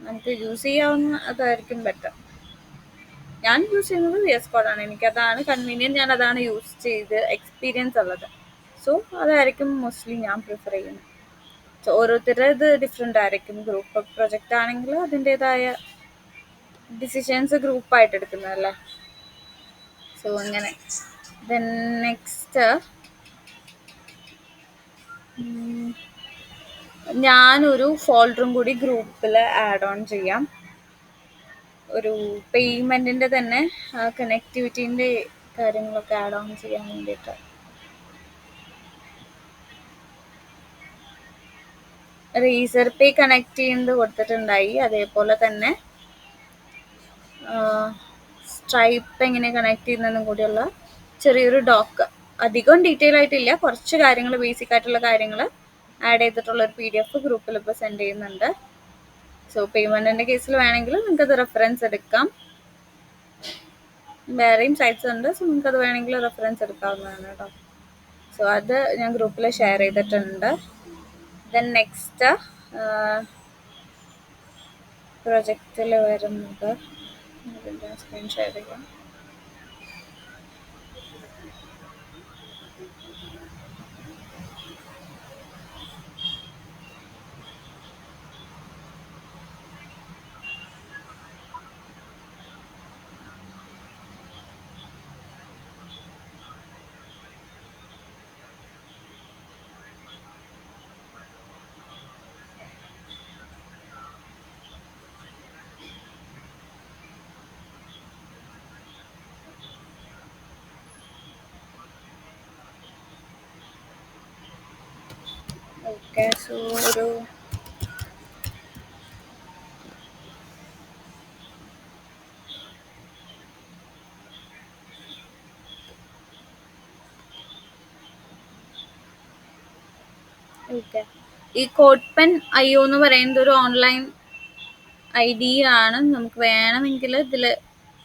നമുക്ക് യൂസ് ചെയ്യാവുന്ന അതായിരിക്കും ബെറ്റർ. ഞാൻ യൂസ് ചെയ്യുന്നത് VS കോഡാണ്. എനിക്കതാണ് കൺവീനിയൻറ്റ്. ഞാൻ അതാണ് യൂസ് ചെയ്ത് എക്സ്പീരിയൻസ് ഉള്ളത്. സോ അതായിരിക്കും മോസ്റ്റ്ലി ഞാൻ പ്രിഫർ ചെയ്യുന്നത്. സോ ഓരോരുത്തരുടെ ഇത് ഡിഫറെൻ്റ് ആയിരിക്കും. ഗ്രൂപ്പ് പ്രൊജക്റ്റ് ആണെങ്കിൽ അതിൻ്റെതായ ഡിസിഷൻസ് ഗ്രൂപ്പായിട്ട് എടുക്കുന്നതല്ലേ. സോ അങ്ങനെ. ദെൻ നെക്സ്റ്റ് ഞാനൊരു ഫോൾഡറും കൂടി ഗ്രൂപ്പിൽ ആഡ് ഓൺ ചെയ്യാം. ഒരു പേയ്മെൻറ്റിൻ്റെ തന്നെ കണക്ടിവിറ്റീൻ്റെ കാര്യങ്ങളൊക്കെ ആഡ് ഓൺ ചെയ്യാൻ വേണ്ടിയിട്ട്. റേസർ പേ കണക്ട് ചെയ്യുന്നത് കൊടുത്തിട്ടുണ്ടായി. അതേപോലെ തന്നെ സ്ട്രൈപ്പ് എങ്ങനെ കണക്ട് ചെയ്യുന്നതെന്നും കൂടിയുള്ള ചെറിയൊരു ഡോക്ക്. അധികം ഡീറ്റെയിൽ ആയിട്ടില്ല, കുറച്ച് കാര്യങ്ങൾ, ബേസിക് ആയിട്ടുള്ള കാര്യങ്ങൾ ആഡ് ചെയ്തിട്ടുള്ളൊരു PDF ഗ്രൂപ്പിൽ ഇപ്പോൾ സെൻഡ് ചെയ്യുന്നുണ്ട്. സോ പേയ്മെൻറ്റിൻ്റെ കേസിൽ വേണമെങ്കിൽ നിങ്ങൾക്കത് റെഫറൻസ് എടുക്കാം. വേറെയും സൈറ്റ്സ് ഉണ്ട്. സോ നിങ്ങൾക്കത് വേണമെങ്കിൽ റെഫറൻസ് എടുക്കാവുന്നതാണ് കേട്ടോ. സോ അത് ഞാൻ ഗ്രൂപ്പിൽ ഷെയർ ചെയ്തിട്ടുണ്ട്. ദെൻ നെക്സ്റ്റ് പ്രൊജക്റ്റിൽ വരുന്നത് അതിൻ്റെ സ്ക്രീൻ ഷെയർ ചെയ്യാം. ഓക്കെ, സോ ഒരു ഓക്കെ. ഈ കോഡ് പെൻ IO എന്ന് പറയുന്നത് ഒരു ഓൺലൈൻ ID ആണ്. നമുക്ക് വേണമെങ്കിൽ ഇതിൽ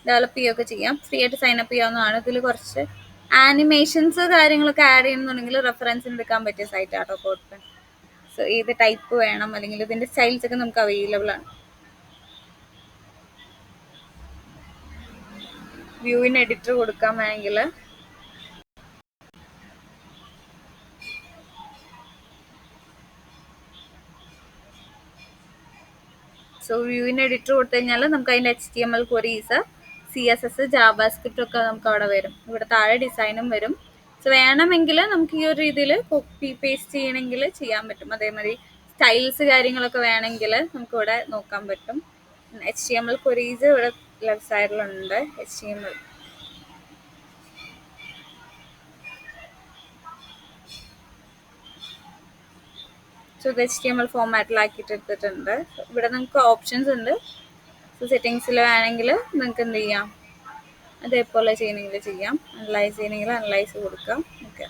ഡെവലപ്പ് ചെയ്യുകയൊക്കെ ചെയ്യാം. ഫ്രീ ആയിട്ട് സൈനപ്പ് ചെയ്യാവുന്നതാണ്. ഇതിൽ കുറച്ച് ആനിമേഷൻസ് കാര്യങ്ങളൊക്കെ ആഡ് ചെയ്യുന്നുണ്ടെങ്കിൽ റെഫറൻസിന് എടുക്കാൻ പറ്റിയ സൈറ്റ് ആട്ടോ കോഡ് പെൻ. സോ ഏത് ടൈപ്പ് വേണം അല്ലെങ്കിൽ ഇതിന്റെ സ്റ്റൈൽസ് ഒക്കെ നമുക്ക് അവൈലബിൾ ആണ്. വ്യൂവിന് എഡിറ്റർ കൊടുക്കാൻ വേണമെങ്കിൽ സോ വ്യൂവിന് എഡിറ്റർ കൊടുത്തു കഴിഞ്ഞാൽ നമുക്ക് അതിൻ്റെ HTML ക്വറീസ്, CSS, ജാവാസ്ക്രിപ്റ്റ് ഒക്കെ നമുക്ക് അവിടെ വരും. ഇവിടെ താഴെ ഡിസൈനും വരും. സോ വേണമെങ്കിൽ നമുക്ക് ഈ ഒരു രീതിയിൽ കോപ്പി പേസ്റ്റ് ചെയ്യണമെങ്കിൽ ചെയ്യാൻ പറ്റും. അതേമാതിരി സ്റ്റൈൽസ് കാര്യങ്ങളൊക്കെ വേണമെങ്കിൽ നമുക്ക് ഇവിടെ നോക്കാൻ പറ്റും. HTML ക്വറീസ് ഇവിടെ ലെഫ്റ്റ് സൈഡിലുണ്ട്. HTML സോ ഇത് HTML ഫോമാറ്റിലാക്കിയിട്ട് എടുത്തിട്ടുണ്ട്. ഇവിടെ നമുക്ക് ഓപ്ഷൻസ് ഉണ്ട്. സോ സെറ്റിങ്സിൽ വേണമെങ്കിൽ നിങ്ങൾക്ക് എന്ത് ചെയ്യാം, അതേപോലെ ചെയ്യണമെങ്കിൽ ചെയ്യാം. അനലൈസ് ചെയ്യണമെങ്കിൽ അനലൈസ് കൊടുക്കാം. ഓക്കെ.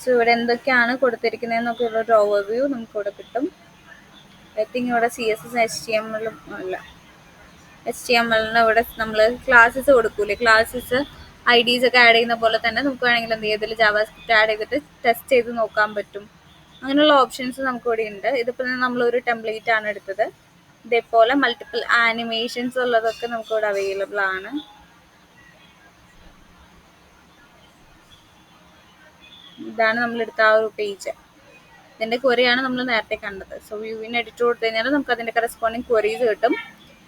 സോ ഇവിടെ എന്തൊക്കെയാണ് കൊടുത്തിരിക്കുന്നതെന്നൊക്കെ ഉള്ളൊരു ഓവർവ്യൂ നമുക്ക് ഇവിടെ കിട്ടും. ഐ തിങ്ക് ഇവിടെ CSS HTML അല്ല, HTML ഇവിടെ നമ്മൾ ക്ലാസ്സസ് കൊടുക്കൂലേ, ക്ലാസ്സസ് IDs ഒക്കെ ആഡ് ചെയ്യുന്ന പോലെ തന്നെ നമുക്ക് വേണമെങ്കിൽ എന്ത് ചെയ്യും, ഇതിൽ ജാവാസ്ക്രിപ്റ്റ് ആഡ് ചെയ്തിട്ട് ടെസ്റ്റ് ചെയ്ത് നോക്കാൻ പറ്റും. അങ്ങനെയുള്ള ഓപ്ഷൻസ് നമുക്ക് ഇവിടെ ഉണ്ട്. ഇതിപ്പോൾ നമ്മളൊരു ടെംപ്ലേറ്റ് ആണ് എടുത്തത്. ഇതേപോലെ മൾട്ടിപ്പിൾ ആനിമേഷൻസ് ഉള്ളതൊക്കെ നമുക്ക് ഇവിടെ അവൈലബിൾ ആണ്. ഇതാണ് നമ്മളെടുത്ത ആ ഒരു പേജ്. ഇതിൻ്റെ ക്വറിയാണ് നമ്മൾ നേരത്തെ കണ്ടത്. സോ വ്യൂവിന് എഡിറ്റ് കൊടുത്തു കഴിഞ്ഞാൽ നമുക്ക് അതിൻ്റെ കറസ്പോണ്ടിങ് ക്വറീസ് കിട്ടും.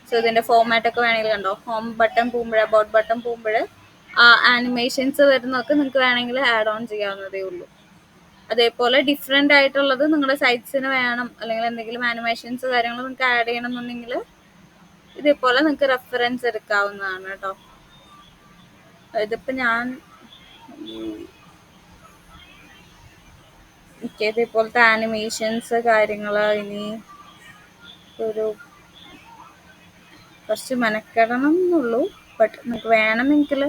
സോ ഇതിൻ്റെ ഫോമാറ്റൊക്കെ വേണമെങ്കിൽ കണ്ടോ, ഹോം ബട്ടൺ പോകുമ്പോൾ, അബൌട്ട് ബട്ടൺ പോകുമ്പോൾ ആ ആനിമേഷൻസ് വരുന്നതൊക്കെ നിങ്ങൾക്ക് വേണമെങ്കിൽ ആഡ് ഓൺ ചെയ്യാവുന്നതേ ഉള്ളൂ. അതേപോലെ ഡിഫറെൻ്റ് ആയിട്ടുള്ളത് നിങ്ങളുടെ സൈറ്റ്സിന് വേണം, അല്ലെങ്കിൽ എന്തെങ്കിലും ആനിമേഷൻസ് കാര്യങ്ങൾ നിങ്ങൾക്ക് ആഡ് ചെയ്യണമെന്നുണ്ടെങ്കിൽ ഇതേപോലെ നിങ്ങൾക്ക് റെഫറൻസ് എടുക്കാവുന്നതാണ് കേട്ടോ. ഇതിപ്പോൾ ഞാൻ ഇതേപോലത്തെ ആനിമേഷൻസ് കാര്യങ്ങൾ ഇനി ഒരു കുറച്ച് മെനക്കെടണം എന്നുള്ളൂ. ബട്ട് നമുക്ക് വേണമെങ്കിൽ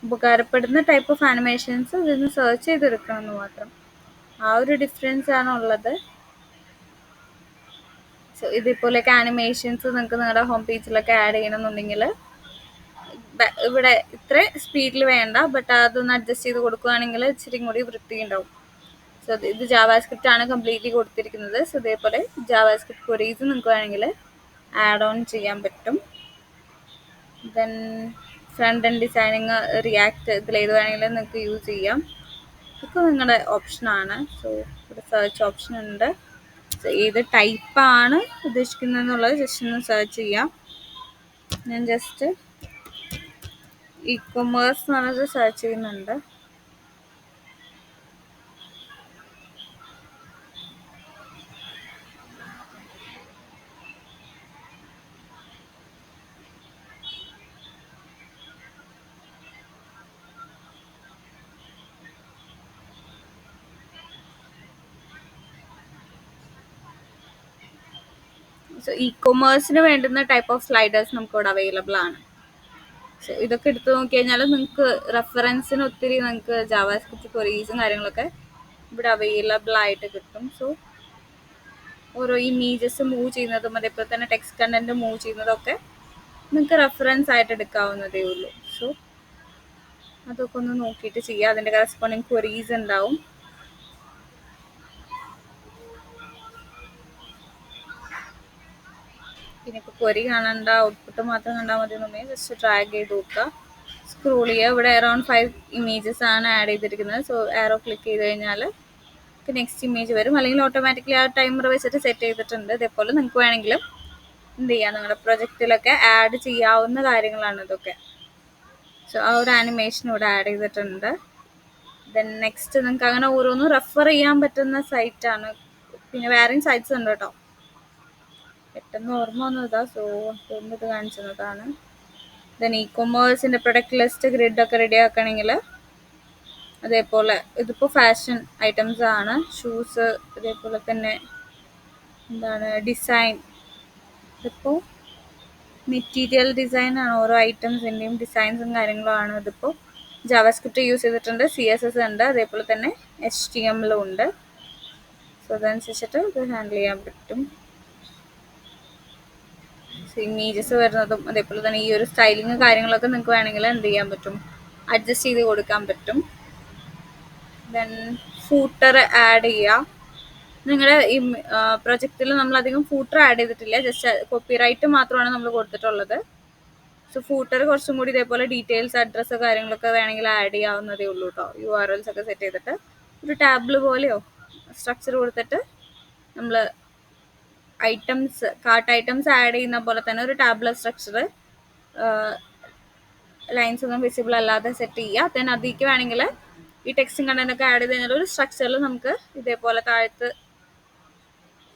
ഉപകാരപ്പെടുന്ന ടൈപ്പ് ഓഫ് ആനിമേഷൻസ് ഇതിന് സെർച്ച് ചെയ്തെടുക്കണം എന്ന് മാത്രം. ആ ഒരു ഡിഫറൻസ് ആണ് ഉള്ളത്. സോ ഇതേപോലെയൊക്കെ ആനിമേഷൻസ് നിങ്ങൾക്ക് നിങ്ങളുടെ ഹോം പേജിലൊക്കെ ആഡ് ചെയ്യണമെന്നുണ്ടെങ്കിൽ ഇവിടെ ഇത്ര സ്പീഡിൽ വേണ്ട, ബട്ട് അതൊന്ന് അഡ്ജസ്റ്റ് ചെയ്ത് കൊടുക്കുകയാണെങ്കിൽ ഇച്ചിരി കൂടി വൃത്തിയുണ്ടാവും. സോ ഇത് ജാവാസ്ക്രിപ്റ്റ് ആണ് കംപ്ലീറ്റ്ലി കൊടുത്തിരിക്കുന്നത്. സോ ഇതേപോലെ ജാവാസ്ക്രിപ്റ്റ് ക്വറീസ് നിങ്ങൾക്ക് വേണമെങ്കിൽ ആഡ് ഓൺ ചെയ്യാൻ പറ്റും. Then front end designing, React, ഇതിലേത് വേണമെങ്കിലും നിങ്ങൾക്ക് യൂസ് ചെയ്യാം. ഇതൊക്കെ നിങ്ങളുടെ ഓപ്ഷനാണ്. സോ ഇവിടെ സെർച്ച് ഓപ്ഷൻ ഉണ്ട്. സോ ഏത് ടൈപ്പാണ് ഉദ്ദേശിക്കുന്നതെന്നുള്ളത് ജസ്റ്റ് ഒന്ന് സെർച്ച് ചെയ്യാം. ഞാൻ ജസ്റ്റ് ഇ-കൊമേഴ്സ് എന്ന് പറഞ്ഞത് സെർച്ച് ചെയ്യുന്നുണ്ട്. സോ ഇ-കൊമേഴ്സിന് വേണ്ടുന്ന ടൈപ്പ് ഓഫ് സ്ലൈഡേഴ്സ് നമുക്ക് ഇവിടെ അവൈലബിൾ ആണ്. സോ ഇതൊക്കെ എടുത്ത് നോക്കി കഴിഞ്ഞാൽ നിങ്ങൾക്ക് റെഫറൻസിന് ഒത്തിരി നിങ്ങൾക്ക് ജാവാസ്ക്രിപ്റ്റ് ക്വറീസും കാര്യങ്ങളൊക്കെ ഇവിടെ അവൈലബിൾ ആയിട്ട് കിട്ടും. സോ ഓരോ ഇമേജസ് മൂവ് ചെയ്യുന്നതും അതേപോലെ തന്നെ ടെക്സ്റ്റ് കണ്ടന്റ് മൂവ് ചെയ്യുന്നതൊക്കെ നിങ്ങൾക്ക് റെഫറൻസ് ആയിട്ട് എടുക്കാവുന്നതേ ഉള്ളൂ. സോ അതൊക്കെ ഒന്ന് നോക്കിയിട്ട് ചെയ്യുക. അതിൻ്റെ കറസ്പോണ്ടിങ് ക്വറീസ് ഉണ്ടാവും. പിന്നെ ഇപ്പോൾ ക്വറി കാണണ്ട, ഔട്ട്പുട്ട് മാത്രം കണ്ടാൽ മതി എന്നുണ്ടെങ്കിൽ ജസ്റ്റ് ഡ്രാഗ് ചെയ്ത് നോക്കുക, സ്ക്രോൾ ചെയ്യുക. ഇവിടെ അറൗണ്ട് 5 ഇമേജസ് ആണ് ആഡ് ചെയ്തിരിക്കുന്നത്. സോ ആരോ ക്ലിക്ക് ചെയ്ത് കഴിഞ്ഞാൽ നെക്സ്റ്റ് ഇമേജ് വരും, അല്ലെങ്കിൽ ഓട്ടോമാറ്റിക്കലി ആ ടൈമർ വെച്ചിട്ട് സെറ്റ് ചെയ്തിട്ടുണ്ട്. ഇതേപോലെ നിങ്ങൾക്ക് വേണമെങ്കിലും എന്ത് ചെയ്യാം, നിങ്ങളുടെ പ്രൊജക്റ്റിലൊക്കെ ആഡ് ചെയ്യാവുന്ന കാര്യങ്ങളാണ് ഇതൊക്കെ. സോ ആ ഒരു ആനിമേഷൻ ഇവിടെ ആഡ് ചെയ്തിട്ടുണ്ട്. ദെൻ നെക്സ്റ്റ് നിങ്ങൾക്ക് അങ്ങനെ ഓരോന്നും റെഫർ ചെയ്യാൻ പറ്റുന്ന സൈറ്റാണ്. പിന്നെ വേറെയും സൈറ്റ്സ് ഉണ്ട് കേട്ടോ, പെട്ടെന്ന് ഓർമ്മ വന്നതാ. സോ ഇത് കാണിച്ചതാണ്. ദെൻ ഇ-കൊമേഴ്സിൻ്റെ പ്രൊഡക്റ്റ് ലിസ്റ്റ് ഗ്രിഡൊക്കെ റെഡി ആക്കണമെങ്കിൽ അതേപോലെ ഇതിപ്പോൾ ഫാഷൻ ഐറ്റംസ് ആണ്, ഷൂസ്, അതേപോലെ തന്നെ എന്താണ് ഡിസൈൻ. ഇതിപ്പോൾ മെറ്റീരിയൽ ഡിസൈൻ ആണ്, ഓരോ ഐറ്റംസിൻ്റെയും ഡിസൈൻസും കാര്യങ്ങളും ആണ്. ഇതിപ്പോൾ ജാവാസ്ക്രിപ്റ്റ് യൂസ് ചെയ്തിട്ടുണ്ട്, CSS ഉണ്ട്, അതേപോലെ തന്നെ HTML ഉണ്ട്. സോ അതനുസരിച്ചിട്ട് ഇത് ഹാൻഡിൽ ചെയ്യാൻ പറ്റും. ഇമേജസ് വരുന്നതും അതേപോലെ തന്നെ ഈ ഒരു സ്റ്റൈലിങ് കാര്യങ്ങളൊക്കെ നിങ്ങൾക്ക് വേണമെങ്കിൽ എന്ത് ചെയ്യാൻ പറ്റും, അഡ്ജസ്റ്റ് ചെയ്ത് കൊടുക്കാൻ പറ്റും. ദെൻ ഫൂട്ടർ ആഡ് ചെയ്യുക. നിങ്ങളുടെ ഈ പ്രൊജക്റ്റിൽ നമ്മൾ അധികം ഫൂട്ടർ ആഡ് ചെയ്തിട്ടില്ല, ജസ്റ്റ് കോപ്പിറൈറ്റ് മാത്രമാണ് നമ്മൾ കൊടുത്തിട്ടുള്ളത്. സോ ഫൂട്ടർ കുറച്ചും കൂടി ഇതേപോലെ ഡീറ്റെയിൽസ്, അഡ്രസ്സ് കാര്യങ്ങളൊക്കെ വേണമെങ്കിൽ ആഡ് ചെയ്യാവുന്നതേ ഉള്ളൂ കേട്ടോ. URLs ഒക്കെ സെറ്റ് ചെയ്തിട്ട് ഒരു ടാബിൾ പോലെയോ സ്ട്രക്ചർ കൊടുത്തിട്ട് നമ്മൾ ഐറ്റംസ്, കാർട്ട് ഐറ്റംസ് ആഡ് ചെയ്യുന്ന പോലെ തന്നെ ഒരു ടാബുലർ സ്ട്രക്ചർ, ലൈൻസ് ഒന്നും വിസിബിൾ അല്ലാതെ സെറ്റ് ചെയ്യുക. ദെൻ അതിലേക്ക് വേണമെങ്കിൽ ഈ ടെക്സ്റ്റും കണ്ടന്റ് ഒക്കെ ആഡ് ചെയ്ത് കഴിഞ്ഞാൽ ഒരു സ്ട്രക്ചറിൽ നമുക്ക് ഇതേപോലെ താഴത്ത്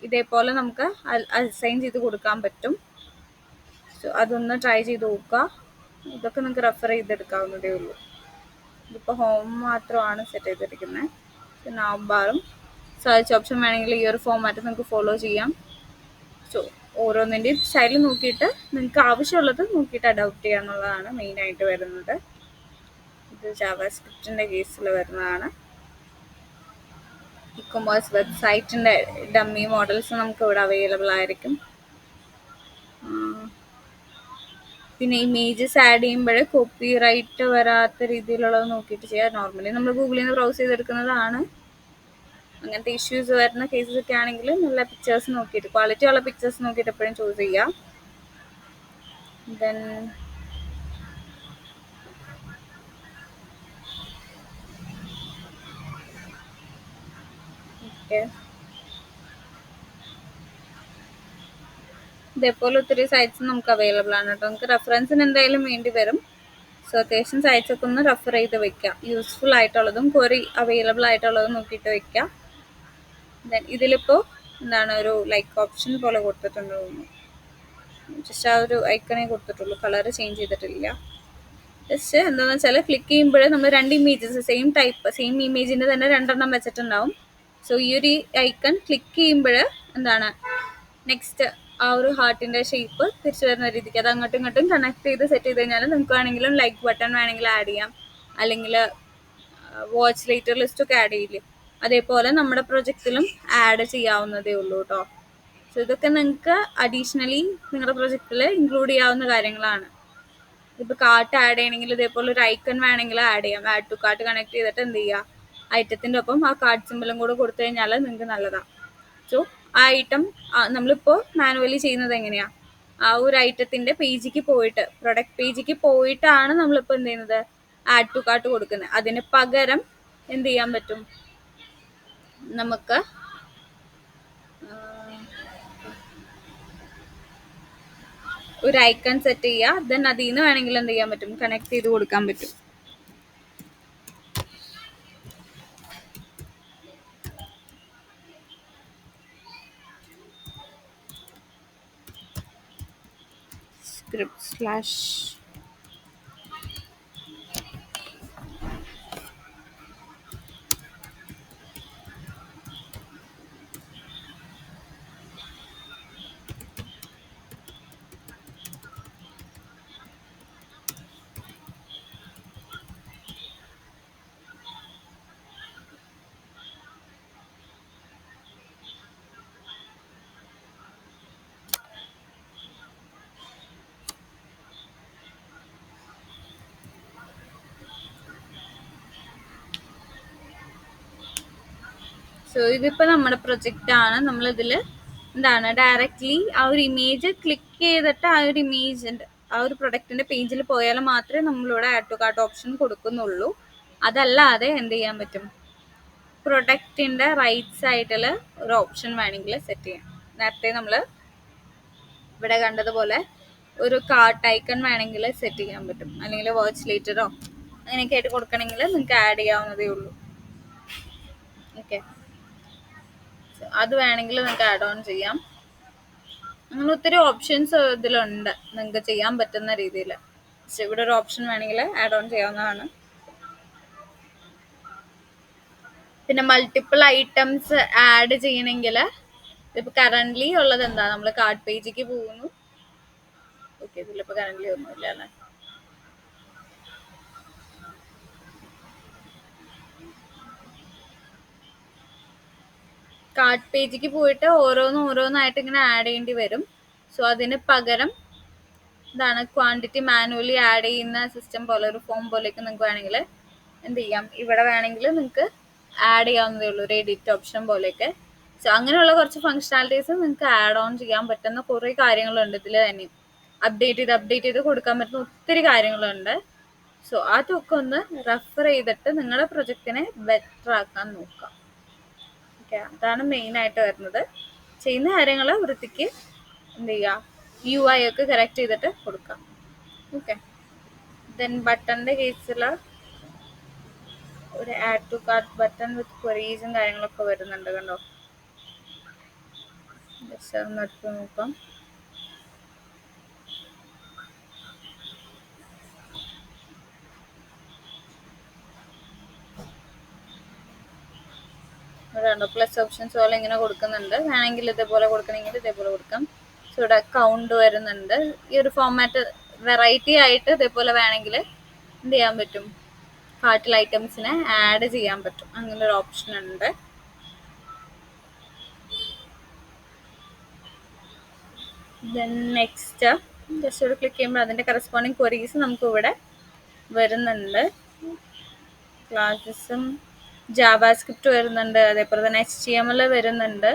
ഇതേപോലെ നമുക്ക് അസൈൻ ചെയ്ത് കൊടുക്കാൻ പറ്റും. സോ അതൊന്ന് ട്രൈ ചെയ്ത് നോക്കുക. ഇതൊക്കെ നിങ്ങൾക്ക് റെഫർ ചെയ്തെടുക്കാവുന്നതേ ഉള്ളൂ. ഇതിപ്പോൾ ഹോം മാത്രമാണ് സെറ്റ് ചെയ്തിരിക്കുന്നത്. പിന്നെ നാവ് ബാറും സെർച്ച് ഓപ്ഷൻ വേണമെങ്കിൽ ഈ ഒരു ഫോമാറ്റ് നിങ്ങൾക്ക് ഫോളോ ചെയ്യാം. സോ ഓരോന്നിൻ്റെയും സ്റ്റൈൽ നോക്കിയിട്ട് നിങ്ങൾക്ക് ആവശ്യമുള്ളത് നോക്കിയിട്ട് അഡോപ്റ്റ് ചെയ്യാന്നുള്ളതാണ് മെയിനായിട്ട് വരുന്നത്. ഇത് ജാവാസ്ക്രിപ്റ്റിൻ്റെ കേസിൽ വരുന്നതാണ്. ഇ-കൊമേഴ്സ് വെബ്സൈറ്റിൻ്റെ ഡമ്മി മോഡൽസ് നമുക്ക് ഇവിടെ അവൈലബിൾ ആയിരിക്കും. പിന്നെ ഇമേജസ് ആഡ് ചെയ്യുമ്പോൾ കോപ്പി റൈറ്റ് വരാത്ത രീതിയിലുള്ളത് നോക്കിയിട്ട് ചെയ്യുക. നോർമലി നമ്മൾ ഗൂഗിളിൽ നിന്ന് ബ്രൗസ് ചെയ്തെടുക്കുന്നതാണ്. അങ്ങനത്തെ ഇഷ്യൂസ് വരുന്ന കേസസ് ഒക്കെ ആണെങ്കിൽ നല്ല പിക്ചേഴ്സ് നോക്കിയിട്ട്, ക്വാളിറ്റി ഉള്ള പിക്ചേഴ്സ് നോക്കിയിട്ട് എപ്പോഴും ചൂസ് ചെയ്യുക. ദെൻ ഇതേപോലെ ഒത്തിരി സൈറ്റ്സ് നമുക്ക് അവൈലബിൾ ആണ് കേട്ടോ. നമുക്ക് റെഫറൻസിന് എന്തായാലും വേണ്ടി വരും. സോ അത്യാവശ്യം സൈറ്റ്സ് ഒക്കെ ഒന്ന് റെഫർ ചെയ്ത് വെക്കാം. യൂസ്ഫുൾ ആയിട്ടുള്ളതും ക്വറി അവൈലബിൾ ആയിട്ടുള്ളതും നോക്കിയിട്ട് വെക്കാം. ദെൻ ഇതിലിപ്പോൾ എന്താണ് ഒരു ലൈക്ക് ഓപ്ഷൻ പോലെ കൊടുത്തിട്ടുണ്ട് തോന്നുന്നു. ജസ്റ്റ് ആ ഒരു ഐക്കണേ കൊടുത്തിട്ടുള്ളൂ, കളർ ചേഞ്ച് ചെയ്തിട്ടില്ല. ജസ്റ്റ് എന്താണെന്ന് വെച്ചാൽ ക്ലിക്ക് ചെയ്യുമ്പോൾ നമ്മൾ രണ്ട് ഇമേജസ് സെയിം ടൈപ്പ്, സെയിം ഇമേജിൻ്റെ തന്നെ രണ്ടെണ്ണം വെച്ചിട്ടുണ്ടാവും. സോ ഈ ഒരു ഐക്കൺ ക്ലിക്ക് ചെയ്യുമ്പോൾ എന്താണ് നെക്സ്റ്റ് ആ ഒരു ഹാർട്ടിൻ്റെ ഷേപ്പ് തിരിച്ചു വരുന്ന രീതിക്ക് അത് അങ്ങോട്ടും ഇങ്ങോട്ടും കണക്ട് ചെയ്ത് സെറ്റ് ചെയ്ത് കഴിഞ്ഞാൽ നിങ്ങൾക്ക് വേണമെങ്കിലും ലൈക്ക് ബട്ടൺ വേണമെങ്കിൽ ആഡ് ചെയ്യാം, അല്ലെങ്കിൽ വാച്ച് ലേറ്റർ ലിസ്റ്റൊക്കെ ആഡ് ചെയ്യില്ലേ, അതേപോലെ നമ്മുടെ പ്രൊജക്റ്റിലും ആഡ് ചെയ്യാവുന്നതേ ഉള്ളൂ കേട്ടോ. സോ ഇതൊക്കെ നിങ്ങൾക്ക് അഡീഷണലി നിങ്ങളുടെ പ്രൊജക്റ്റിൽ ഇൻക്ലൂഡ് ചെയ്യാവുന്ന കാര്യങ്ങളാണ്. ഇപ്പോൾ കാർട്ട് ആഡ് ചെയ്യണമെങ്കിൽ ഇതേപോലെ ഒരു ഐക്കൺ വേണമെങ്കിൽ ആഡ് ചെയ്യാം. ആഡ് ടു കാർട്ട് കണക്ട് ചെയ്തിട്ട് എന്ത് ചെയ്യുക, ഐറ്റത്തിൻ്റെ ഒപ്പം ആ കാർഡ് സിമ്പിളും കൂടെ കൊടുത്തു കഴിഞ്ഞാൽ നിങ്ങൾക്ക് നല്ലതാണ്. സോ ആ ഐറ്റം നമ്മളിപ്പോൾ മാനുവലി ചെയ്യുന്നത് എങ്ങനെയാണ്, ആ ഒരു ഐറ്റത്തിൻ്റെ പേജിക്ക് പോയിട്ട്, പ്രൊഡക്റ്റ് പേജിക്ക് പോയിട്ടാണ് നമ്മളിപ്പോൾ എന്ത് ചെയ്യുന്നത്, ആഡ് ടു കാർട്ട് കൊടുക്കുന്നത്. അതിന് പകരം എന്ത് ചെയ്യാൻ പറ്റും, നമുക്ക് ഒരു ഐക്കൺ സെറ്റ് ചെയ്യുക. ദെൻ അതിൽ നിന്ന് വേണമെങ്കിൽ എന്ത് ചെയ്യാൻ പറ്റും, കണക്ട് ചെയ്ത് കൊടുക്കാൻ പറ്റും. script/ സോ ഇതിപ്പോൾ നമ്മുടെ പ്രൊജക്റ്റ് ആണ്. നമ്മളിതിൽ എന്താണ് ഡയറക്റ്റ്ലി ആ ഒരു ഇമേജ് ക്ലിക്ക് ചെയ്തിട്ട് ആ ഒരു ഇമേജിൻ്റെ ആ ഒരു പ്രൊഡക്റ്റിൻ്റെ പേജിൽ പോയാൽ മാത്രമേ നമ്മളിവിടെ ആഡ് ടു കാർട്ട് ഓപ്ഷൻ കൊടുക്കുന്നുള്ളൂ. അതല്ലാതെ എന്ത് ചെയ്യാൻ പറ്റും, പ്രൊഡക്റ്റിൻ്റെ റൈറ്റ് സൈഡിൽ ഒരു ഓപ്ഷൻ വേണമെങ്കിൽ സെറ്റ് ചെയ്യാം. നേരത്തെ നമ്മൾ ഇവിടെ കണ്ടതുപോലെ ഒരു കാർട്ട് ഐക്കൺ വേണമെങ്കിൽ സെറ്റ് ചെയ്യാൻ പറ്റും, അല്ലെങ്കിൽ വാച്ച് ലേറ്ററോ അങ്ങനെയൊക്കെ ആയിട്ട് കൊടുക്കണമെങ്കിൽ നിങ്ങൾക്ക് ആഡ് ചെയ്യാവുന്നതേ ഉള്ളൂ. ഓക്കെ, അത് വേണമെങ്കിൽ നിങ്ങൾക്ക് ആഡ് ഓൺ ചെയ്യാം. അങ്ങനെ ഒത്തിരി ഓപ്ഷൻസ് ഇതിലുണ്ട് നിങ്ങൾക്ക് ചെയ്യാൻ പറ്റുന്ന രീതിയിൽ. ഇവിടെ ഒരു ഓപ്ഷൻ വേണമെങ്കിൽ ആഡ് ഓൺ ചെയ്യാവുന്നതാണ്. പിന്നെ മൾട്ടിപ്പിൾ ഐറ്റംസ് ആഡ് ചെയ്യണമെങ്കിൽ ഇപ്പോൾ കറൻ്റ്ലി ഉള്ളത് എന്താ, നമ്മൾ കാർട്ട് പേജിലേക്ക് പോകുന്നു, ഓക്കെ, ഇതിലിപ്പോൾ കറന്റ് ഒന്നുമില്ല അല്ലേ. കാർട്ട് പേജിലേക്ക് പോയിട്ട് ഓരോന്നായിട്ട് ഇങ്ങനെ ആഡ് ചെയ്യേണ്ടി വരും. സോ അതിന് പകരം ഇതാണ് ക്വാണ്ടിറ്റി മാനുവലി ആഡ് ചെയ്യുന്ന സിസ്റ്റം പോലെ ഒരു ഫോം പോലെയൊക്കെ നിങ്ങൾക്ക് വേണമെങ്കിൽ എന്ത് ചെയ്യാം, ഇവിടെ വേണമെങ്കിൽ നിങ്ങൾക്ക് ആഡ് ചെയ്യാവുന്നതേ ഉള്ളൂ, ഒരു എഡിറ്റ് ഓപ്ഷൻ പോലെയൊക്കെ. സോ അങ്ങനെയുള്ള കുറച്ച് ഫങ്ഷണാലിറ്റീസ് നിങ്ങൾക്ക് ആഡ് ഓൺ ചെയ്യാൻ പറ്റുന്ന കുറേ കാര്യങ്ങളുണ്ട് ഇതിൽ തന്നെ. അപ്ഡേറ്റ് ചെയ്ത് കൊടുക്കാൻ പറ്റുന്ന ഒത്തിരി കാര്യങ്ങളുണ്ട്. സോ അതൊക്കെ ഒന്ന് റെഫർ ചെയ്തിട്ട് നിങ്ങളുടെ പ്രൊജക്റ്റിനെ ബെറ്റർ ആക്കാൻ നോക്കാം. ഓക്കെ, അതാണ് മെയിനായിട്ട് വരുന്നത്. ചെയ്യുന്ന കാര്യങ്ങൾ വൃത്തിക്ക് എന്ത് ചെയ്യുക, UI ഒക്കെ കറക്റ്റ് ചെയ്തിട്ട് കൊടുക്കാം. ഓക്കെ, ദെൻ ബട്ടണിൻ്റെ കേസിൽ ഒരു ആഡ് ടു കാർട്ട് ബട്ടൺ വിത്ത് ക്വറീസും കാര്യങ്ങളൊക്കെ വരുന്നുണ്ട്, കണ്ടോ. ജസ്റ്റ് അതൊന്ന് എടുത്ത് നോക്കാം. കണ്ടോ, പ്ലസ് ഓപ്ഷൻസ് പോലെ ഇങ്ങനെ കൊടുക്കുന്നുണ്ട്. വേണമെങ്കിൽ ഇതേപോലെ കൊടുക്കണമെങ്കിൽ ഇതേപോലെ കൊടുക്കാം. സോ ഇവിടെ കൗണ്ട് വരുന്നുണ്ട്. ഈ ഒരു ഫോമാറ്റ് വെറൈറ്റി ആയിട്ട് ഇതേപോലെ വേണമെങ്കിൽ എന്ത് ചെയ്യാൻ പറ്റും, കാർട്ടിൽ ഐറ്റംസിനെ ആഡ് ചെയ്യാൻ പറ്റും. അങ്ങനെ ഒരു ഓപ്ഷൻ ഉണ്ട്. ദെൻ നെക്സ്റ്റ് ജസ്റ്റ് ഇവിടെ ക്ലിക്ക് ചെയ്യുമ്പോൾ അതിൻ്റെ കറസ്പോണ്ടിങ് ക്വറീസ് നമുക്ക് ഇവിടെ വരുന്നുണ്ട്. ക്ലാസസും ജാവാസ്ക്രിപ്റ്റ് വരുന്നുണ്ട്, അതേപോലെ തന്നെ HTML വരുന്നുണ്ട്,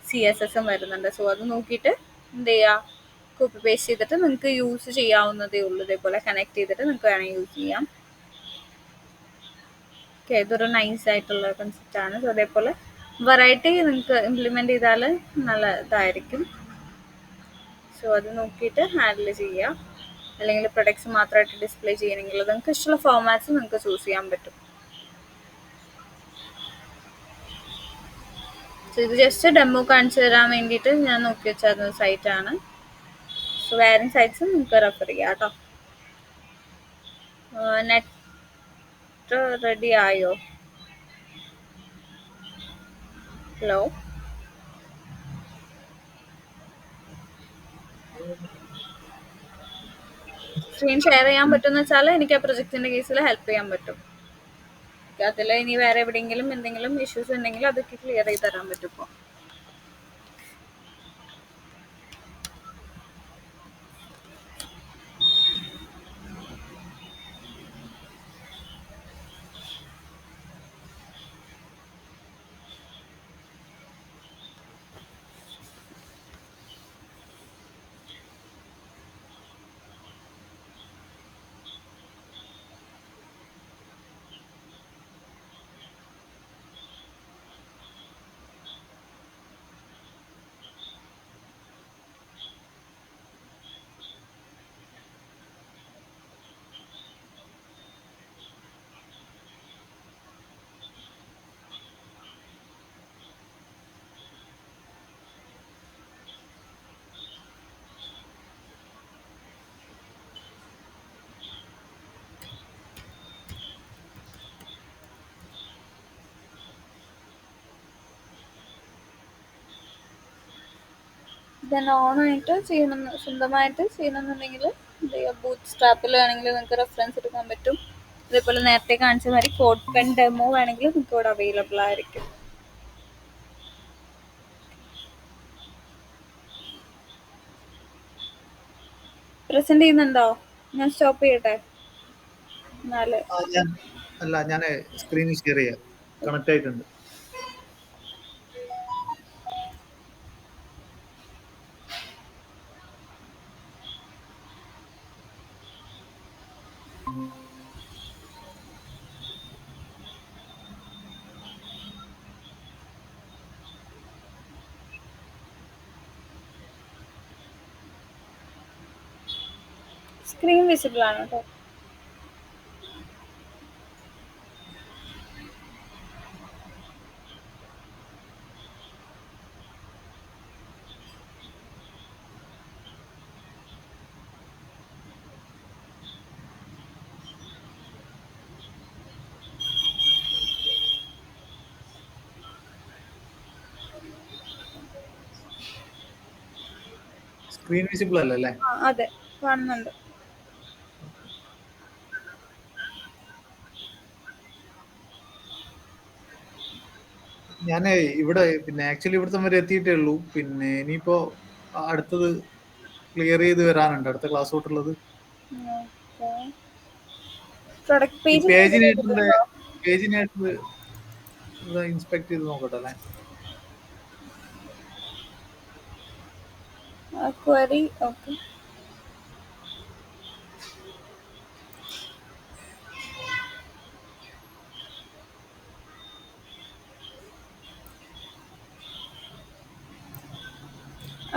CSS വരുന്നുണ്ട്. സോ അത് നോക്കിയിട്ട് എന്ത് ചെയ്യുക, കോപ്പി പേസ്റ്റ് ചെയ്തിട്ട് നിങ്ങൾക്ക് യൂസ് ചെയ്യാവുന്നതേ ഉള്ളൂ. ഇതേപോലെ കണക്ട് ചെയ്തിട്ട് നിങ്ങൾക്ക് വേണമെങ്കിൽ യൂസ് ചെയ്യാം. ഓക്കെ, ഇതൊരു നൈസ് ആയിട്ടുള്ള കൺസെപ്റ്റ് ആണ്. സോ അതേപോലെ വെറൈറ്റി നിങ്ങൾക്ക് ഇംപ്ലിമെൻറ്റ് ചെയ്താൽ നല്ല ഇതായിരിക്കും. സോ അത് നോക്കിയിട്ട് ഹാൻഡിൽ ചെയ്യുക. അല്ലെങ്കിൽ പ്രൊഡക്ട്സ് മാത്രമായിട്ട് ഡിസ്പ്ലേ ചെയ്യണമെങ്കിൽ നിങ്ങൾക്ക് ഇഷ്ടമുള്ള ഫോർമാറ്റ്സ് നിങ്ങൾക്ക് ചൂസ് ചെയ്യാൻ പറ്റും. സോ ഇത് ജസ്റ്റ് ഡെമോ കാണിച്ചു തരാൻ വേണ്ടിയിട്ട് ഞാൻ നോക്കി വെച്ചായിരുന്ന സൈറ്റാണ്. സോ വേറെ സൈറ്റ്സ് നിങ്ങൾക്ക് റെഫർ ചെയ്യാം കേട്ടോ. നെറ്റ് റെഡി ആയോ? ഹലോ, സ്ക്രീൻ ഷെയർ ചെയ്യാൻ പറ്റുമെന്ന് വെച്ചാൽ എനിക്ക് ആ പ്രൊജക്റ്റിൻ്റെ കേസിൽ ഹെൽപ്പ് ചെയ്യാൻ പറ്റും. അതിൽ ഇനി വേറെ എവിടെയെങ്കിലും എന്തെങ്കിലും ഇഷ്യൂസ് ഉണ്ടെങ്കിൽ അതൊക്കെ ക്ലിയർ ചെയ്ത് തരാൻ പറ്റും. ഇപ്പോൾ ദെൻ ഓണായിട്ട് ചെയ്യണം, സ്വന്തമായിട്ട് ചെയ്യണമെന്നുണ്ടെങ്കിൽ ബൂട്ട് സ്ട്രാപ്പിൽ വേണമെങ്കിൽ നിങ്ങൾക്ക് റെഫറൻസ് എടുക്കാൻ പറ്റും. അതേപോലെ നേരത്തെ കാണിച്ച മാതിരി കോഡ് പെൻ ഡെമോ വേണമെങ്കിൽ നിങ്ങൾക്ക് ഇവിടെ അവൈലബിൾ ആയിരിക്കും. പ്രസന്റ് ചെയ്യുന്നുണ്ടോ? ഞാൻ സ്റ്റോപ്പ് ചെയ്യട്ടെ? എന്നാല് ഞാൻ സ്ക്രീൻ ഷെയർ ചെയ്യാം, കണക്ട് ആയിട്ടുണ്ട്. സ്ക്രീൻ വിസിബിൾ ആണ് കേട്ടോ. സ്ക്രീൻ വിസിബിൾ അല്ലേ? അതെ, കാണുന്നുണ്ട്. ഞാൻ ഇവിടെ പിന്നെ ആക്ച്വലി ഇവിടുത്തെ വരെ എത്തിയിട്ടേ ഉള്ളൂ. പിന്നെ ഇനിയിപ്പോ അടുത്തത് ക്ലിയർ ചെയ്ത് വരാനുണ്ട്, അടുത്ത ക്ലാസ് തൊട്ടുള്ളത്. പ്രൊഡക്റ്റ് ഈ പേജ് പേജിനായിട്ടുള്ള പേജിനായിട്ട് ഇൻസ്പെക്ട് ചെയ്ത് നോക്കട്ടെ അല്ലേ? ക്വറി. ഓക്കെ,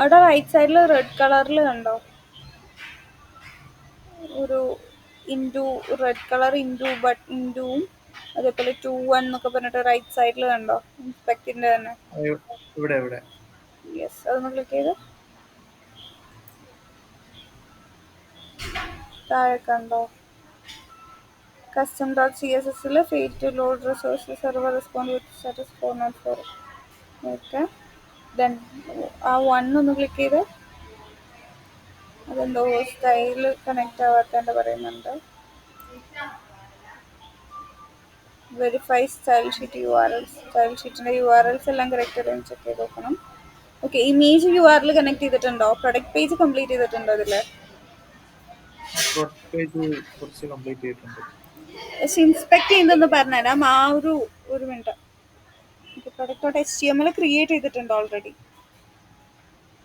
അവിടെ റൈറ്റ് സൈഡിൽ റെഡ് കളറിൽ കണ്ടോ ഒരു into, red colour into but ഇൻറ്റുവും അതേപോലെ 2 1 എന്നൊക്കെ പറഞ്ഞിട്ട് റൈറ്റ് സൈഡിൽ കണ്ടോ ഇൻസ്പെക്ടിന്റെ തന്നെ? ഇവിടെ ഇവിടെ യെസ്, അതൊന്ന് ക്ലിക്ക് ചെയ്ത് താഴെ കണ്ടോ കസ്റ്റം ഡോട്ട് CSSൽ fail to load resource server respond with status 404. Okay, then ആ 1 ഒന്ന് ക്ലിക്ക് ചെയ്ത് അതെന്തോ സ്റ്റൈൽ കണക്ട് ആവാത്തതിൻ്റെ പറയുന്നുണ്ട്. Verify style sheet URLs. Style ഷീറ്റിൻ്റെ URLs എല്ലാം കറക്റ്റ് ആയിട്ട് ചെക്ക് ചെയ്ത് നോക്കണം. ഓക്കെ, ഇമേജ് URL കണക്ട് ചെയ്തിട്ടുണ്ടോ? പ്രൊഡക്റ്റ് പേജ് കംപ്ലീറ്റ് ചെയ്തിട്ടുണ്ടോ ഇതിൽ? പ്രൊഡക്റ്റ് പേജ് കുറച്ച് കംപ്ലീറ്റ് ചെയ്തിട്ടുണ്ട്. പക്ഷെ ഇൻസ്പെക്ട് ചെയ്യുന്നതെന്ന് പറഞ്ഞുതരാം. ആ ഒരു മിനിറ്റ്. പ്രൊഡക്റ്റ് HTML ക്രിയേറ്റ് ചെയ്തിട്ടുണ്ട് ഓൾറെഡി.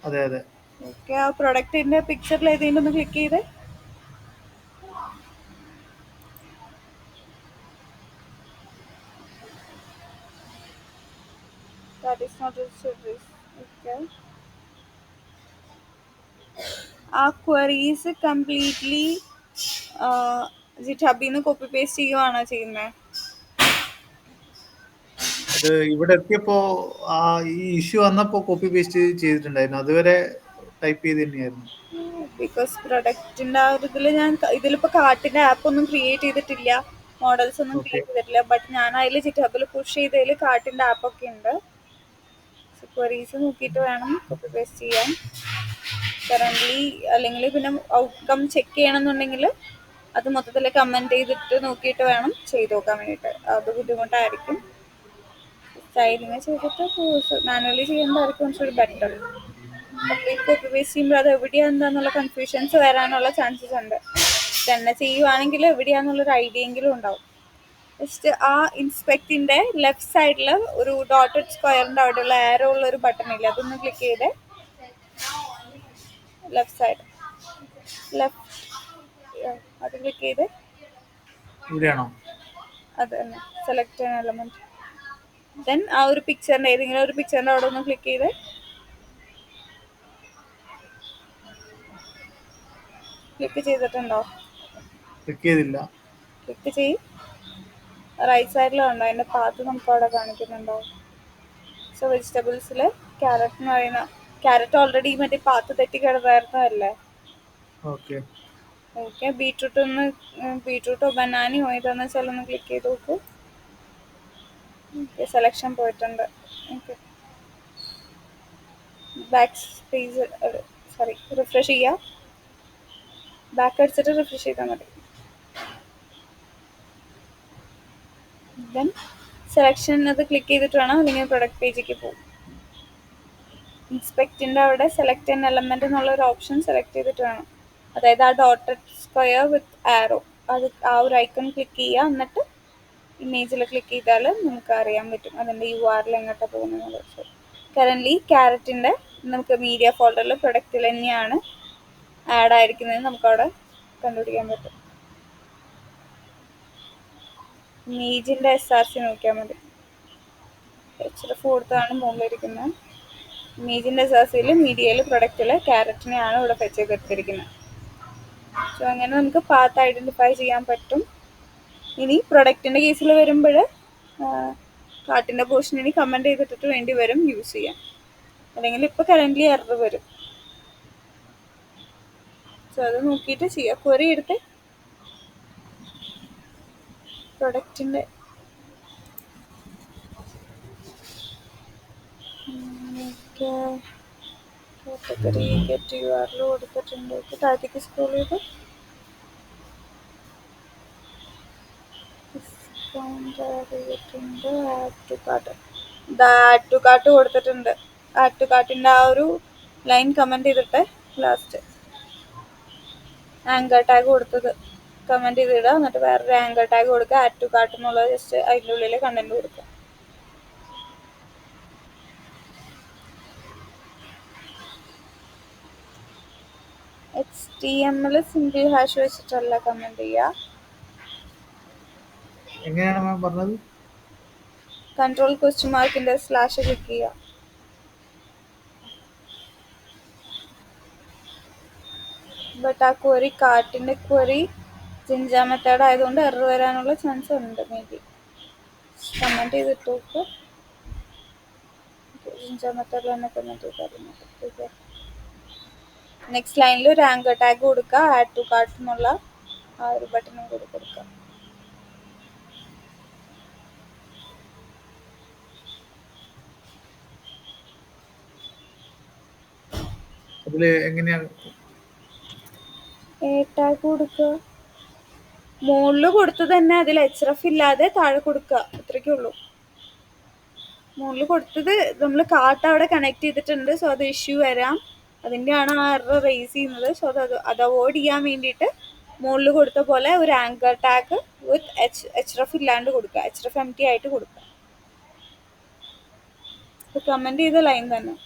അതെ അതെ. ഓക്കെ, ആ പ്രൊഡക്റ്റിന്റെ പിക്ചറിൽ ഏതെങ്കിലും ഒന്ന് ക്ലിക്ക് ചെയ്ത് that is not registered. Okay, ആ ക്വറീസ് കംപ്ലീറ്റ്ലി ജിറ്റ്ഹബിൽ നിന്ന് കോപ്പി പേസ്റ്റ് ചെയ്യുവാണോ ചെയ്യുന്നത്? അത് ഇവിടെ എത്തിയപ്പോ ആ ഈ ഇഷ്യൂ വന്നപ്പോ കോപ്പി പേസ്റ്റ് ചെയ്തിട്ടുണ്ടായിരുന്നു, അതുവരെ ടൈപ്പ് ചെയ്ത് തന്നെയായിരുന്നു. ബിക്കോസ് പ്രൊഡക്റ്റിന്റെ ആ ഒരു ഇതിലിപ്പോ കാർട്ടിന്റെ ആപ്പ് ഒന്നും ക്രിയേറ്റ് ചെയ്തിട്ടില്ല, മോഡൽസ് ഒന്നും ഓക്കെ ക്രിയേറ്റ് ചെയ്തിട്ടില്ല. ബട്ട് ഞാൻ അതിൽ ജിറ്റ്ഹബിൽ പുഷ് ചെയ്തതിൽ കാർട്ടിന്റെ ആപ്പ് ഒക്കെ ഉണ്ട്. ക്വറീസ് നോക്കിയിട്ട് വേണം കോപ്പി പേസ്റ്റ് ചെയ്യാൻ കറന്റ്. അല്ലെങ്കിൽ പിന്നെ ഔട്ട്കം ചെക്ക് ചെയ്യണമെന്നുണ്ടെങ്കിൽ അത് മൊത്തത്തിൽ കമന്റ് ചെയ്തിട്ട് നോക്കിയിട്ട് വേണം ചെയ്ത് നോക്കാൻ വേണ്ടിയിട്ട്. അത് ബുദ്ധിമുട്ടായിരിക്കും. സ്റ്റൈലിങ് ചെയ്തിട്ട് മാനുവലി ചെയ്യുന്നതായിരിക്കും കുറച്ചുകൂടി ബെറ്റർ. കംപ്ലീറ്റ് കോപ്പി പേസ്റ്റ് ചെയ്യുമ്പോൾ അത് എവിടെയാണ് എന്താന്നുള്ള കൺഫ്യൂഷൻസ് വരാനുള്ള ചാൻസസ് ഉണ്ട്. തന്നെ ചെയ്യുവാണെങ്കിൽ എവിടെയാന്നുള്ളൊരു ഐഡിയ എങ്കിലും ഉണ്ടാവും. ജസ്റ്റ് ആ ഇൻസ്പെക്ടിന്റെ ലെഫ്റ്റ് സൈഡിൽ ഒരു ഡോട്ടഡ് സ്ക്വയറിന്റെ അവിടെയുള്ള ആരോ ഉള്ള ഒരു ബട്ടൺ ഇല്ല, അതൊന്ന് ക്ലിക്ക് ചെയ്ത് ലെഫ്റ്റ് സൈഡ് അത് ക്ലിക്ക് ചെയ്ത് ഇവിടെയാണോ? അത് തന്നെ സെലക്ട് ചെയ്യുന്ന എലമെന്റ്. ദെൻ ആ ഒരു പിക്ചറിന്റെ ഏതെങ്കിലും ഒരു പിക്ചറിന്റെ അവിടെ ഒന്ന് ക്ലിക്ക് ചെയ്ത് ക്ലിക്ക് ചെയ്തിട്ടുണ്ടോ? ക്ലിക്ക് ചെയ്തില്ല. ക്ലിക്ക് ചെയ്യും. റൈറ്റ് സൈഡിലുണ്ടോ അതിന്റെ പാത്ത് നമുക്ക് അവിടെ കാണിക്കുന്നുണ്ടോ? സോ വെജിറ്റബിൾസിൽ ക്യാരറ്റ് എന്ന് പറയുന്ന ക്യാരറ്റ് ഓൾറെഡി മറ്റേ പാത്ത് തെറ്റി കിടന്നായിരുന്നതല്ലേ. ഓക്കെ ഓക്കെ, ബീട്രൂട്ടോ ബനാനയോ ഏതാന്ന് വെച്ചാൽ ഒന്ന് ക്ലിക്ക് ചെയ്ത് നോക്കൂ. ഓക്കെ, സെലക്ഷൻ പോയിട്ടുണ്ട്. Okay, back space sorry refresh ചെയ്യാം. ബാക്ക് അടിച്ചിട്ട് റിഫ്രഷ് ചെയ്താൽ മതി. ദെൻ സെലക്ഷൻ അത് ക്ലിക്ക് ചെയ്തിട്ട് വേണം, അല്ലെങ്കിൽ പ്രൊഡക്റ്റ് പേജിലേക്ക് പോകും. ഇൻസ്പെക്റ്റിൻ്റെ അവിടെ സെലക്ട് എൻ എലമെന്റ് എന്നുള്ള ഒരു ഓപ്ഷൻ സെലക്ട് ചെയ്തിട്ട് വേണം, അതായത് ആ ഡോട്ടഡ് സ്ക്വയർ വിത്ത് ആരോ അത് ആ ഒരു ഐക്കൺ ക്ലിക്ക് ചെയ്യുക. എന്നിട്ട് ഇമേജിൽ ക്ലിക്ക് ചെയ്താൽ നമുക്ക് അറിയാൻ പറ്റും അതിൻ്റെ URL എങ്ങോട്ടാണ് പോകുന്നത്. കറൻ്റ്ലി ക്യാരറ്റിൻ്റെ നമുക്ക് മീഡിയ ഫോൾഡറിൽ പ്രൊഡക്റ്റിൽ തന്നെയാണ് ആഡ് ആയിരിക്കുന്നത്, നമുക്കവിടെ കണ്ടുപിടിക്കാൻ പറ്റും. ഇമേജിൻ്റെ SRC നോക്കിയാൽ മതി. ഇച്ചിരി ഫോർത്താണ് മുകളിലിരിക്കുന്നത്. ഇമേജിൻ്റെ SRCയിൽ മീഡിയയിൽ പ്രൊഡക്റ്റിൽ ക്യാരറ്റിനെയാണ് ഇവിടെ ഫെച്ച് ചെയ്തെടുത്തിരിക്കുന്നത്. സോ അങ്ങനെ നമുക്ക് പാത്ത് ഐഡൻറ്റിഫൈ ചെയ്യാൻ പറ്റും. ഇനി പ്രൊഡക്റ്റിൻ്റെ കേസിൽ വരുമ്പോൾ കാർട്ടിൻ്റെ പോർഷൻ ഇനി കമൻറ്റ് ചെയ്തിട്ടിട്ട് വേണ്ടി വരും യൂസ് ചെയ്യാൻ, അല്ലെങ്കിൽ ഇപ്പോൾ കറൻ്റ്ലി എറർ വരും. സോ അത് നോക്കിയിട്ട് ചെയ്യുക. ക്വറി എടുത്ത് പ്രൊഡക്റ്റിൻ്റെ കാറ്റഗറി ഗെറ്റ് യു ആറിൽ കൊടുത്തിട്ടുണ്ട്. താഴത്തേക്ക് സ്ക്രോൾ ചെയ്ത് ഡിസ്കൗണ്ട് ആഡ് ചെയ്തിട്ടുണ്ട്. Add to cart, add to cart കൊടുത്തിട്ടുണ്ട്. ആഡ് ടു കാർട്ടിൻ്റെ ആ ഒരു ലൈൻ കമൻറ്റ് ചെയ്തിട്ട് ലാസ്റ്റ് ആങ്കർ ടാഗ് കൊടുത്തത് കമൻറ്റ് ചെയ്തിടുക. എന്നിട്ട് വേറൊരു ആങ്കർ ടാഗ് കൊടുക്കുക. ആഡ് ടു കാർട്ട് എന്നുള്ളത് ജസ്റ്റ് അതിൻ്റെ ഉള്ളിൽ കണ്ടന്റ് കൊടുക്കുക. HTML സിംഗിൾ ഹാഷ് വെച്ചിട്ടല്ല കമൻറ്റ് ചെയ്യുക. എങ്ങനെയാണ് മാം പറഞ്ഞത്? കൺട്രോൾ ക്വസ്റ്റ്യൻ മാർക്കിൻ്റെ സ്ലാഷ് ക്ലിക്ക് ചെയ്യുക. ബട്ട് ആ ക്വറി കാർട്ടിൻ്റെ ക്വറി ജിഞ്ച മെത്തേഡ് ആയതുകൊണ്ട് എറർ വരാനുള്ള ചാൻസ് ഉണ്ട്. മേ ബി കമൻറ്റ് ചെയ്തിട്ട് നോക്കുക. ജിഞ്ച മെത്തേഡിൽ തന്നെ കമൻറ്റ് ചെയ്താൽ നെക്സ്റ്റ് ലൈനിൽ ഒരു ആങ്കർ ടാഗ് കൊടുക്കുക. ആഡ് ടു കാർട്ട് എന്നുള്ള ആ ഒരു ബട്ടണും കൂടി കൊടുക്കുക. അതില് എങ്ങനെയാണ് ടാഗ് കൊടുക്കുക? മുകളിൽ കൊടുത്തത് തന്നെ അതിൽ HRF ഇല്ലാതെ താഴെ കൊടുക്കുക. അത്രയ്ക്കേ ഉള്ളൂ. മുകളിൽ കൊടുത്തത് നമ്മൾ കാർട്ട് അവിടെ കണക്ട് ചെയ്തിട്ടുണ്ട്. സോ അത് ഇഷ്യൂ വരാം, അതിൻ്റെയാണ് ആ എറർ റേസ് ചെയ്യുന്നത്. സോ അത് അവോയ്ഡ് ചെയ്യാൻ വേണ്ടിയിട്ട് മുകളിൽ കൊടുത്ത പോലെ ഒരു ആങ്കർ ടാഗ് വിത്ത് HRF ഇല്ലാണ്ട് കൊടുക്കുക. HRF empty ആയിട്ട് കൊടുക്കുക. കമൻറ്റ് ചെയ്ത ലൈൻ തന്നെ.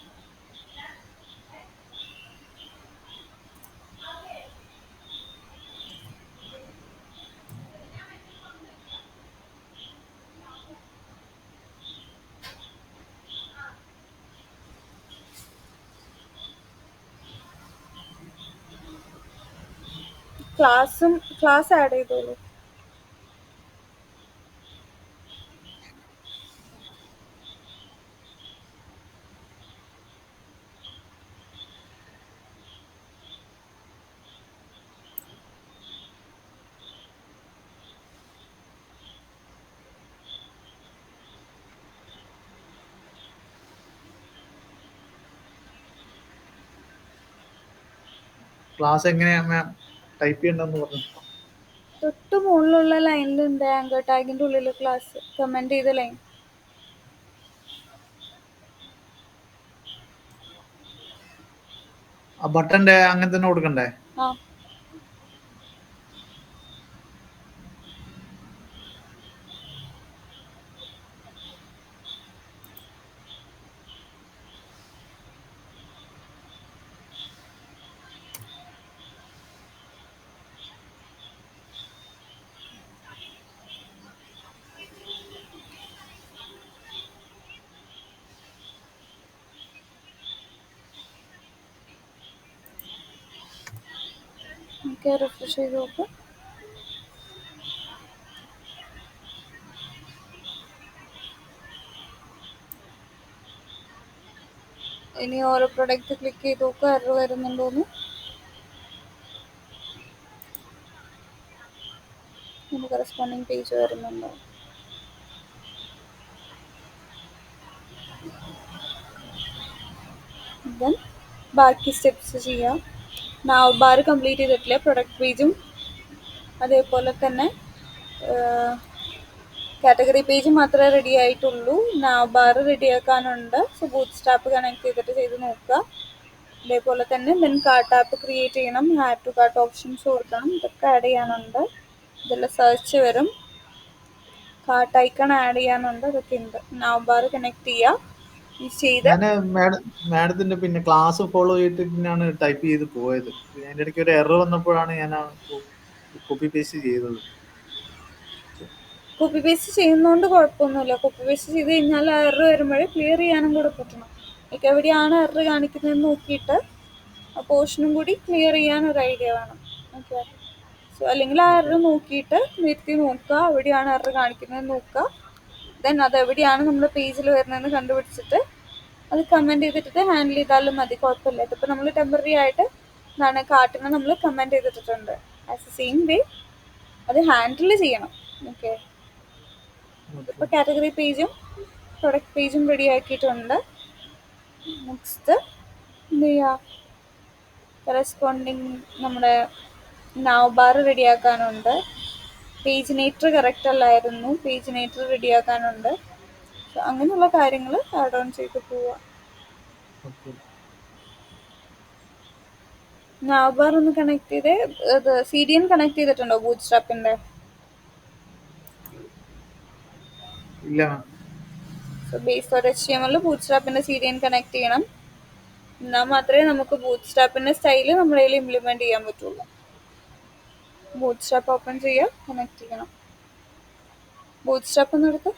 ക്ലാസ് ആഡ് ചെയ്തോളൂ. ക്ലാസ് എങ്ങനെയാ മാം ടൈപ്പ് ചെയ്യണ്ടെന്ന് പറഞ്ഞു? തൊട്ട് മുകളിലുള്ള ലൈനിലുണ്ട് ആങ്കർ ടാഗിൻ്റെ ഉള്ളിൽ ക്ലാസ് കമൻറ്റ് ചെയ്ത ലൈൻ. ആ ബട്ടന്റെ അങ്ങനെ തന്നെ കൊടുക്കണ്ടേ? ആ നമുക്ക് റിഫ്രഷ് ചെയ്ത് നോക്കാം. ഇനി ഓരോ പ്രൊഡക്റ്റ് ക്ലിക്ക് ചെയ്ത് നോക്കുക എറർ വരുന്നുണ്ടോന്ന്. നമുക്ക് കറസ്പോണ്ടിങ് പേജ് വരുന്നുണ്ടോ? ദെൻ ബാക്കി സ്റ്റെപ്സ് ചെയ്യാം. നാവ് ബാർ കംപ്ലീറ്റ് ചെയ്തിട്ടില്ല. പ്രൊഡക്റ്റ് പേജും അതേപോലെ തന്നെ കാറ്റഗറി പേജ് മാത്രമേ റെഡി ആയിട്ടുള്ളൂ. നാവ് ബാർ റെഡിയാക്കാനുണ്ട്. സോ ബൂട്ട് സ്റ്റാപ്പ് കണക്ട് ചെയ്തിട്ട് ചെയ്ത് നോക്കുക. അതേപോലെ തന്നെ ദെൻ കാർട്ട് ആപ്പ് ക്രിയേറ്റ് ചെയ്യണം. ആഡ് ടു കാർട്ട് ഓപ്ഷൻസ് കൊടുക്കണം. ഇതൊക്കെ ആഡ് ചെയ്യാനുണ്ട്. ഇതെല്ലാം സെർച്ച് വരും. കാർട്ട് ഐക്കൺ ആഡ് ചെയ്യാനുണ്ട്. അതൊക്കെ ഉണ്ട്. നാവ് ബാർ കണക്ട് ചെയ്യുക. ഞാന് മാഡത്തിന്റെ പിന്നെ ക്ലാസ് ഫോളോ ചെയ്തിട്ടാണ് ടൈപ്പ് ചെയ്ത് പോയത്. അതിന്റെ ഇടയ്ക്ക് ഒരു എറർ വന്നപ്പോഴാണ് ഞാൻ കോപ്പി പേസ്റ്റ് ചെയ്തത്. കോപ്പി പേസ്റ്റ് ചെയ്യുന്നതുകൊണ്ട് കുഴപ്പമൊന്നുമില്ല. കോപ്പി പേസ്റ്റ് ചെയ്ത് കഴിഞ്ഞാൽ ആ എറർ വരുമ്പോഴേ ക്ലിയർ ചെയ്യാനും കൂടെ പറ്റണം. എനിക്ക് എവിടെയാണ് എറർ കാണിക്കുന്നതെന്ന് നോക്കിയിട്ട് ആ പോർഷനും കൂടി ക്ലിയർ ചെയ്യാൻ ഒരു ഐഡിയ വേണം. ഓക്കെ. സോ അല്ലെങ്കിൽ ആ എറർ നോക്കിയിട്ട് നിർത്തി നോക്കുക, എവിടെയാണ് എറർ കാണിക്കുന്നതെന്ന് നോക്കുക. ദെൻ അത് എവിടെയാണ് നമ്മുടെ പേജിൽ വരുന്നതെന്ന് കണ്ടുപിടിച്ചിട്ട് അത് കമൻറ്റ് ചെയ്തിട്ട് ഹാൻഡിൽ ചെയ്താലും മതി, കുഴപ്പമില്ല. ഇതിപ്പോൾ നമ്മൾ ടെമ്പററി ആയിട്ട് എന്താണ് കാർട്ടിനെ നമ്മൾ കമൻറ്റ് ചെയ്തിട്ടുണ്ട്. ആസ് എ സെയിം വേ അത് ഹാൻഡിൽ ചെയ്യണം. ഓക്കെ. ഇപ്പോൾ കാറ്റഗറി പേജും പ്രൊഡക്റ്റ് പേജും റെഡി ആക്കിയിട്ടുണ്ട്. നെക്സ്റ്റ് എന്ത് ചെയ്യുക, കറസ്പോണ്ടിങ് നമ്മുടെ നാവ് ബാർ റെഡിയാക്കാനുണ്ട്. പേജിനേറ്റർ കറക്റ്റ് അല്ലായിരുന്നു, പേജിനേറ്റർ റെഡിയാക്കാനുണ്ട്. സോ അങ്ങനെയുള്ള കാര്യങ്ങൾ ആഡ് ഓൺ ചെയ്ത് പോവുക. ഓക്കെ. നാവ് ബാർ ഒന്ന് കണക്ട് ചെയ്തേ. ഇത് CDN കണക്ട് ചെയ്തിട്ടുണ്ടോ ബൂട്ട് സ്ട്രാപ്പിന്റെ? ഇല്ല മാം. സോ base.html ബൂട്ട് സ്ട്രാപ്പിന്റെ CDN കണക്ട് ചെയ്യണം. എന്നാൽ മാത്രമേ നമുക്ക് ബൂട്ട് സ്ട്രാപ്പിന്റെ സ്റ്റൈല് നമ്മുടെ കയ്യിൽ ഇംപ്ലിമെന്റ് ചെയ്യാൻ പറ്റുള്ളൂ. ബൂട്ട് സ്ട്രാപ്പ് ഓപ്പൺ ചെയ്യുക, കണക്ട് ചെയ്യണം. ബൂട്ട് സ്ട്രാപ്പ് ഒന്ന് എടുത്ത്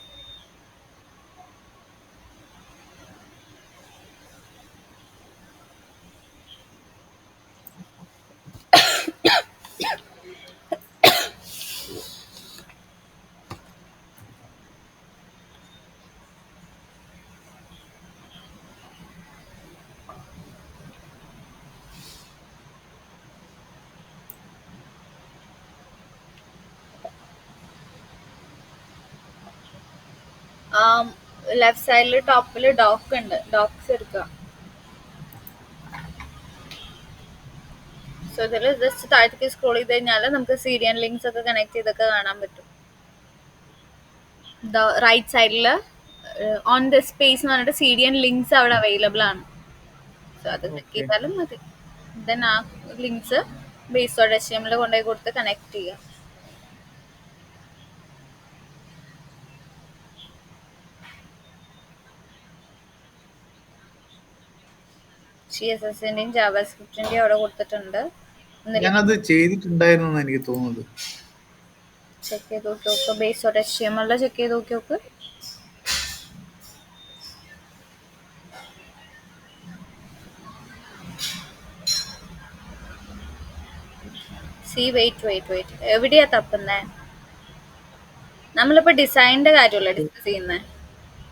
ലെഫ്റ്റ് സൈഡിൽ ടോപ്പിൽ ഡോക്ക് ഉണ്ട്, ഡോക്സ് എടുക്കുക. സോ ഇതിൽ ജസ്റ്റ് താഴത്തേക്ക് സ്ക്രോൾ ചെയ്ത് കഴിഞ്ഞാൽ നമുക്ക് CDN ലിങ്ക്സ് ഒക്കെ കണക്ട് ചെയ്തൊക്കെ കാണാൻ പറ്റും. റൈറ്റ് സൈഡിൽ ഓൺ ദ സ്പേസ് എന്ന് പറഞ്ഞിട്ട് CDN ലിങ്ക്സ് അവിടെ അവൈലബിൾ ആണ്. സോ അത് ക്ലിക്ക് ഓക്കെ. ചെയ്താലും മതി. ദെൻ ആ ലിങ്ക്സ് base.html കൊണ്ടുപോയി കൊടുത്ത് കണക്ട് ചെയ്യുക. CSSന്റെയും ജാവാസ്ക്രിപ്റ്റിന്റെയും അവിടെ കൊടുത്തിട്ടുണ്ട്. ഞാനത് ചെയ്തിട്ടുണ്ടായിരുന്നു എനിക്ക് തോന്നുന്നത്. ചെക്ക് ചെയ്ത് നോക്കി നോക്ക്. base.html ചെക്ക് ചെയ്ത് നോക്കി നോക്ക്. വെയിറ്റ് എവിടെയാ തപ്പുന്നേ? നമ്മളിപ്പോ ഡിസൈനിന്റെ കാര്യമല്ലേ ഡിസ്കസ് ചെയ്യുന്നത്.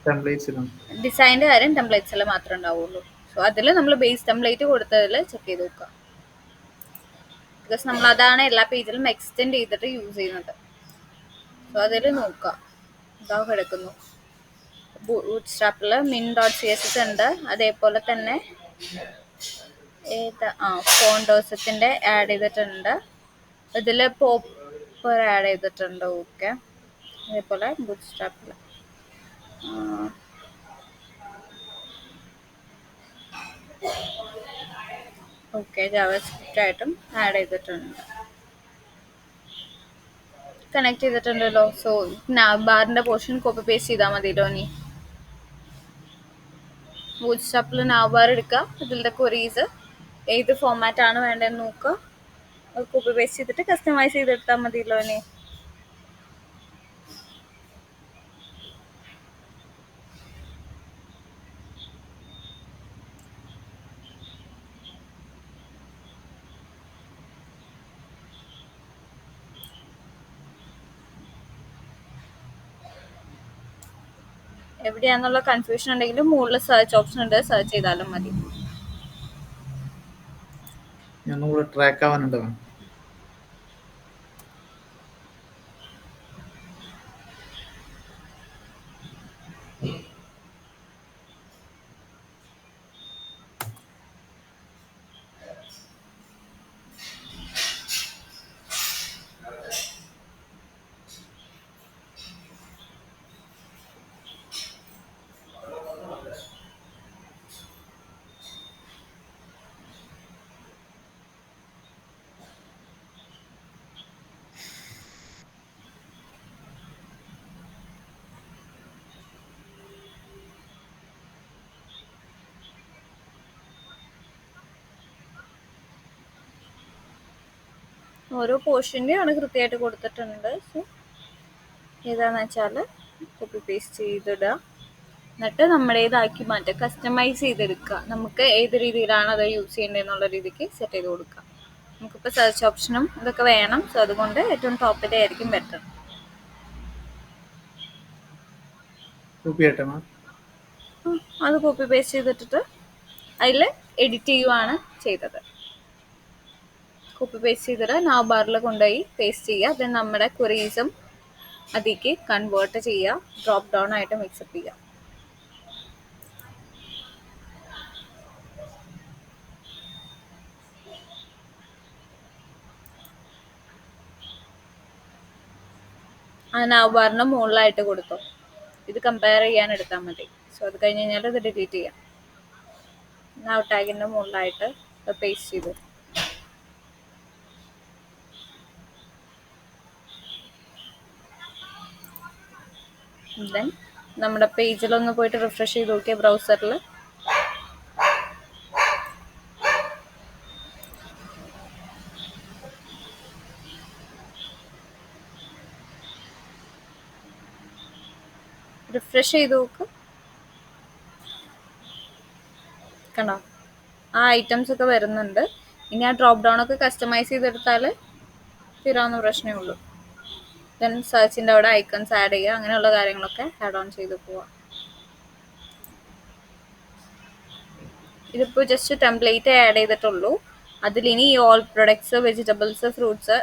ടെംപ്ലേറ്റ്സിലും. ഡിസൈനിന്റെ കാര്യം ടെംപ്ലേറ്റ്സിൽ മാത്രമേ ഉണ്ടാവുള്ളൂ. സോ അതിൽ നമ്മൾ ബേസ് ടെംപ്ലേറ്റ് കൊടുത്തതിൽ ചെക്ക് ചെയ്ത് നോക്കുക. ബിക്കോസ് നമ്മൾ അതാണ് എല്ലാ പേജിലും എക്സ്റ്റെൻഡ് ചെയ്തിട്ട് യൂസ് ചെയ്യുന്നത്. സോ അതിൽ നോക്കുക, ഇതാ കിടക്കുന്നു. ബൂട്ട് സ്ട്രാപ്പിൽ min.css ഉണ്ട്. അതേപോലെ തന്നെ ഫോണ്ടോസത്തിന്റെ ആഡ് ചെയ്തിട്ടുണ്ട്. ഇതിൽ പോപ്പർ ആഡ് ചെയ്തിട്ടുണ്ട്. ഓക്കെ. അതേപോലെ ബൂട്ട് സ്ട്രാപ്പിൽ ഓക്കെ ജാവാസ്ക്രിപ്റ്റ് ആയിട്ടും ആഡ് ചെയ്തിട്ടുണ്ട്. കണക്ട് ചെയ്തിട്ടുണ്ടല്ലോ. സോ ബാറിന്റെ പോർഷൻ കോപ്പി പേസ്റ്റ് ചെയ്താൽ മതിയല്ലോ. ഇനി ബൂട്ട് സ്ട്രാപ്പിൽ നാവ് ബാർ എടുക്കുക, ഇതിൻ്റെ ക്വറീസ് ഏത് ഫോമാറ്റ് ആണ് വേണ്ടതെന്ന് നോക്കുക, അത് കോപ്പി പേസ്റ്റ് ചെയ്തിട്ട് കസ്റ്റമൈസ് ചെയ്തെടുത്താൽ മതിയല്ലോ. ഇനി എവിടെയാന്നുള്ള കൺഫ്യൂഷൻ ഉണ്ടെങ്കിൽ മുകളിൽ സെർച്ച് ഓപ്ഷൻ ഉണ്ട്, സെർച്ച് ചെയ്താലും മതി. ഞങ്ങൾ ട്രാക്ക് ആവാനുണ്ട് മാം. ഓരോ പോർഷൻ്റെയും ആണ് കൃത്യമായിട്ട് കൊടുത്തിട്ടുണ്ട്. സോ ഏതാണെന്ന് വെച്ചാൽ കോപ്പി പേസ്റ്റ് ചെയ്തിടുക, എന്നിട്ട് നമ്മുടേതാക്കി മാറ്റുക, കസ്റ്റമൈസ് ചെയ്തെടുക്കുക. നമുക്ക് ഏത് രീതിയിലാണ് അത് യൂസ് ചെയ്യേണ്ടതെന്നുള്ള രീതിക്ക് സെറ്റ് ചെയ്ത് കൊടുക്കുക. നമുക്കിപ്പോൾ സെർച്ച് ഓപ്ഷനും ഇതൊക്കെ വേണം. സോ അതുകൊണ്ട് ഏറ്റവും ടോപ്പിൻ്റെ ആയിരിക്കും ബെറ്റർ. കോപ്പി ചെയ്യട്ടെ മാം. അത് കോപ്പി പേസ്റ്റ് ചെയ്തിട്ടിട്ട് അതിൽ എഡിറ്റ് ചെയ്യുവാണ് ചെയ്തത്. കോപ്പി പേസ്റ്റ് ചെയ്തിട്ട് നാവ് ബാറിൽ കൊണ്ടുപോയി പേസ്റ്റ് ചെയ്യുക. ദെൻ നമ്മുടെ ക്വറീസും അതിലേക്ക് കൺവേർട്ട് ചെയ്യുക, ഡ്രോപ്പ് ഡൗൺ ആയിട്ട് മിക്സപ്പ് ചെയ്യുക. ആ നാവ് ബാറിന് മുകളിലായിട്ട് കൊടുത്തോ. ഇത് കമ്പയർ ചെയ്യാൻ എടുത്താൽ മതി. സോ അത് കഴിഞ്ഞ് കഴിഞ്ഞാൽ ഇത് ഡിലീറ്റ് ചെയ്യാം. നാവ് ടാഗിന്റെ മുകളിലായിട്ട് പേസ്റ്റ് ചെയ്തു. ദെൻ നമ്മുടെ പേജിലൊന്ന് പോയിട്ട് റിഫ്രഷ് ചെയ്ത് നോക്കിയ ബ്രൗസറിൽ റിഫ്രഷ് ചെയ്ത് നോക്ക്. കണ്ടോ ആ ഐറ്റംസ് ഒക്കെ വരുന്നുണ്ട്. ഇനി ആ ഡ്രോപ്പ് ഡൗൺ ഒക്കെ കസ്റ്റമൈസ് ചെയ്തെടുത്താൽ തീരാവുന്ന പ്രശ്നമേ ഉള്ളൂ. ദെൻ സെർച്ചിൻ്റെ അവിടെ ഐക്കൺസ് ആഡ് ചെയ്യുക, അങ്ങനെയുള്ള കാര്യങ്ങളൊക്കെ ആഡ് ഓൺ ചെയ്ത് പോവാം. ഇതിപ്പോൾ ജസ്റ്റ് ടെംപ്ലേറ്റ് ആഡ് ചെയ്തിട്ടുള്ളൂ. അതിലിനി ഈ ഓൾ പ്രൊഡക്ട്സ്, വെജിറ്റബിൾസ്, ഫ്രൂട്ട്സ്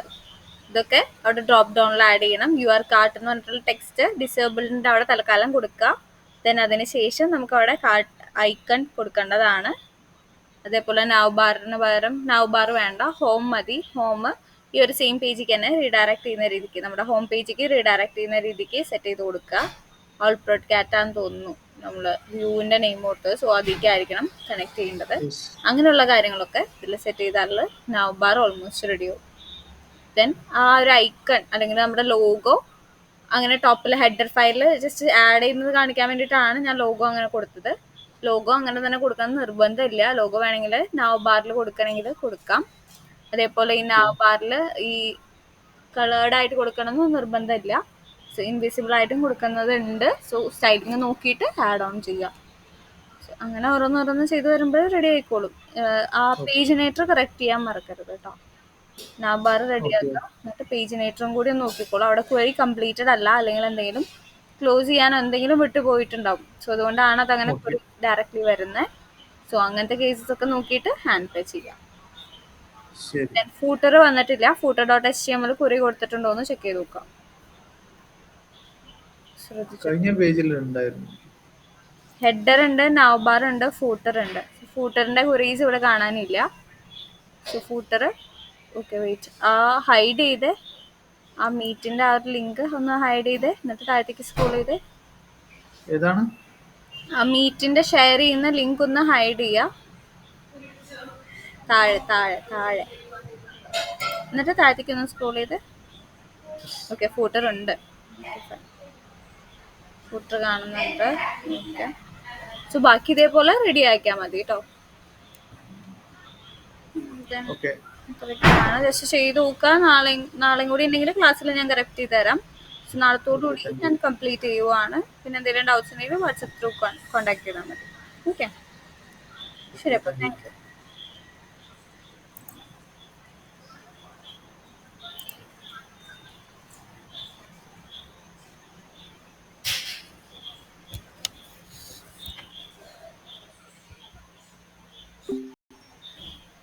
ഇതൊക്കെ അവിടെ ഡ്രോപ്പ് ഡൗണിൽ ആഡ് ചെയ്യണം. യു ആർ കാർട്ട് എന്ന് പറഞ്ഞിട്ടുള്ള ടെക്സ്റ്റ് ഡിസേബിളിൻ്റെ അവിടെ തൽക്കാലം കൊടുക്കുക. ദെൻ അതിന് ശേഷം നമുക്ക് അവിടെ കാർട്ട് ഐക്കൺ കൊടുക്കേണ്ടതാണ്. അതേപോലെ നാവ് ബാറിന് പകരം നാവ് ബാർ വേണ്ട, ഹോം മതി. ഹോം ഈ ഒരു സെയിം പേജിക്ക് തന്നെ റീഡയറക്ട് ചെയ്യുന്ന രീതിക്ക്, നമ്മുടെ ഹോം പേജിക്ക് റീഡയറക്ട് ചെയ്യുന്ന രീതിക്ക് സെറ്റ് ചെയ്ത് കൊടുക്കുക. ഓൾ പ്രൊഡ് കാറ്റാന്ന് തോന്നുന്നു നമ്മൾ വ്യൂവിൻ്റെ നെയിം കൊടുത്ത്, സോ അതിലേക്കായിരിക്കണം കണക്ട് ചെയ്യേണ്ടത്. അങ്ങനെയുള്ള കാര്യങ്ങളൊക്കെ ഇതിൽ സെറ്റ് ചെയ്താൽ നാവ് ബാർ ഓൾമോസ്റ്റ് റെഡിയാവും. ദെൻ ആ ഒരു ഐക്കൺ അല്ലെങ്കിൽ നമ്മുടെ ലോഗോ അങ്ങനെ ടോപ്പിൽ ഹെഡർ ഫയലിൽ ജസ്റ്റ് ആഡ് ചെയ്യുന്നത് കാണിക്കാൻ വേണ്ടിയിട്ടാണ് ഞാൻ ലോഗോ അങ്ങനെ കൊടുത്തത്. ലോഗോ അങ്ങനെ തന്നെ കൊടുക്കാൻ നിർബന്ധമില്ല. ലോഗോ വേണമെങ്കിൽ നാവ് ബാറിൽ കൊടുക്കണമെങ്കിൽ കൊടുക്കാം. അതേപോലെ ഈ നാവ് ബാറിൽ ഈ കളേർഡ് ആയിട്ട് കൊടുക്കണമെന്ന് നിർബന്ധമില്ല. സോ ഇൻവിസിബിൾ ആയിട്ടും കൊടുക്കുന്നത് ഉണ്ട്. സോ സ്റ്റൈലിങ് നോക്കിയിട്ട് ആഡ് ഓൺ ചെയ്യാം. അങ്ങനെ ഓരോന്നോരോന്ന് ചെയ്ത് വരുമ്പോൾ റെഡി ആയിക്കോളും. ആ പേജിനേറ്റർ കറക്റ്റ് ചെയ്യാൻ മറക്കരുത് കേട്ടോ. നാവ് ബാർ റെഡിയാക്കുക, എന്നിട്ട് പേജിനേറ്ററും കൂടി ഒന്ന് നോക്കിക്കോളൂ. അവിടെ ക്വയറി കംപ്ലീറ്റഡ് അല്ല, അല്ലെങ്കിൽ എന്തെങ്കിലും ക്ലോസ് ചെയ്യാനോ എന്തെങ്കിലും വിട്ടു പോയിട്ടുണ്ടാവും. സോ അതുകൊണ്ടാണ് അതങ്ങനെ ഡയറക്റ്റ്ലി വരുന്നത്. സോ അങ്ങനത്തെ കേസസ് ഒക്കെ നോക്കിയിട്ട് ഹാൻഡ് പേ ചെയ്യാം. ഫൂട്ടർ വന്നിട്ടില്ല. ഫൂട്ടർ .html ക്വയറി കൊടുത്തിട്ടുണ്ടോ എന്ന് ചെക്ക് ചെയ്ത് നോക്കാം. ഹെഡർ ഉണ്ട്, നാവ് ബാർ ഉണ്ട്, ഫൂട്ടർ ഉണ്ട്. ഫൂട്ടറിന്റെ ക്വയറീസ് ഇവിടെ കാണാനില്ല. സോ ഫൂട്ടർ ഓക്കെ, വെയിറ്റ്, ആ ഹൈഡ് ചെയ്ത് ആ മീറ്റിന്റെ ആ ഒരു ലിങ്ക് ഒന്ന് ഹൈഡ് ചെയ്ത് എന്നിട്ട് താഴത്തേക്ക് സ്ക്രോൾ ചെയ്ത് ഏതാണ് ആ മീറ്റിന്റെ ഷെയർ ചെയ്യുന്ന ലിങ്ക് ഒന്ന് ഹൈഡ് ചെയ്യുക. താഴെ താഴെ താഴെ എന്നിട്ട് താഴത്തേക്ക് ഒന്ന് സ്ക്രോൾ ചെയ്ത് ഓക്കെ, ഫൂട്ടർ ഉണ്ട്, ഫൂട്ടർ കാണുന്നുണ്ട്. ഓക്കെ, സോ ബാക്കി ഇതേപോലെ റെഡി ആക്കിയാൽ മതി കേട്ടോ. ജസ്റ്റ് ചെയ്ത് നോക്കുക. നാളെയും കൂടി ഉണ്ടെങ്കിൽ ക്ലാസ്സിൽ ഞാൻ കറക്റ്റ് ചെയ്ത് തരാം. സോ നാളത്തോടുകൂടി ഞാൻ കംപ്ലീറ്റ് ചെയ്യുവാണ്. പിന്നെ എന്തെങ്കിലും ഡൗട്ട്സ് ഉണ്ടെങ്കിൽ വാട്സപ്പ് ത്രൂ കോൺടാക്ട് ചെയ്താൽ മതി. ഓക്കെ, ശരി. അപ്പോൾ താങ്ക് യു.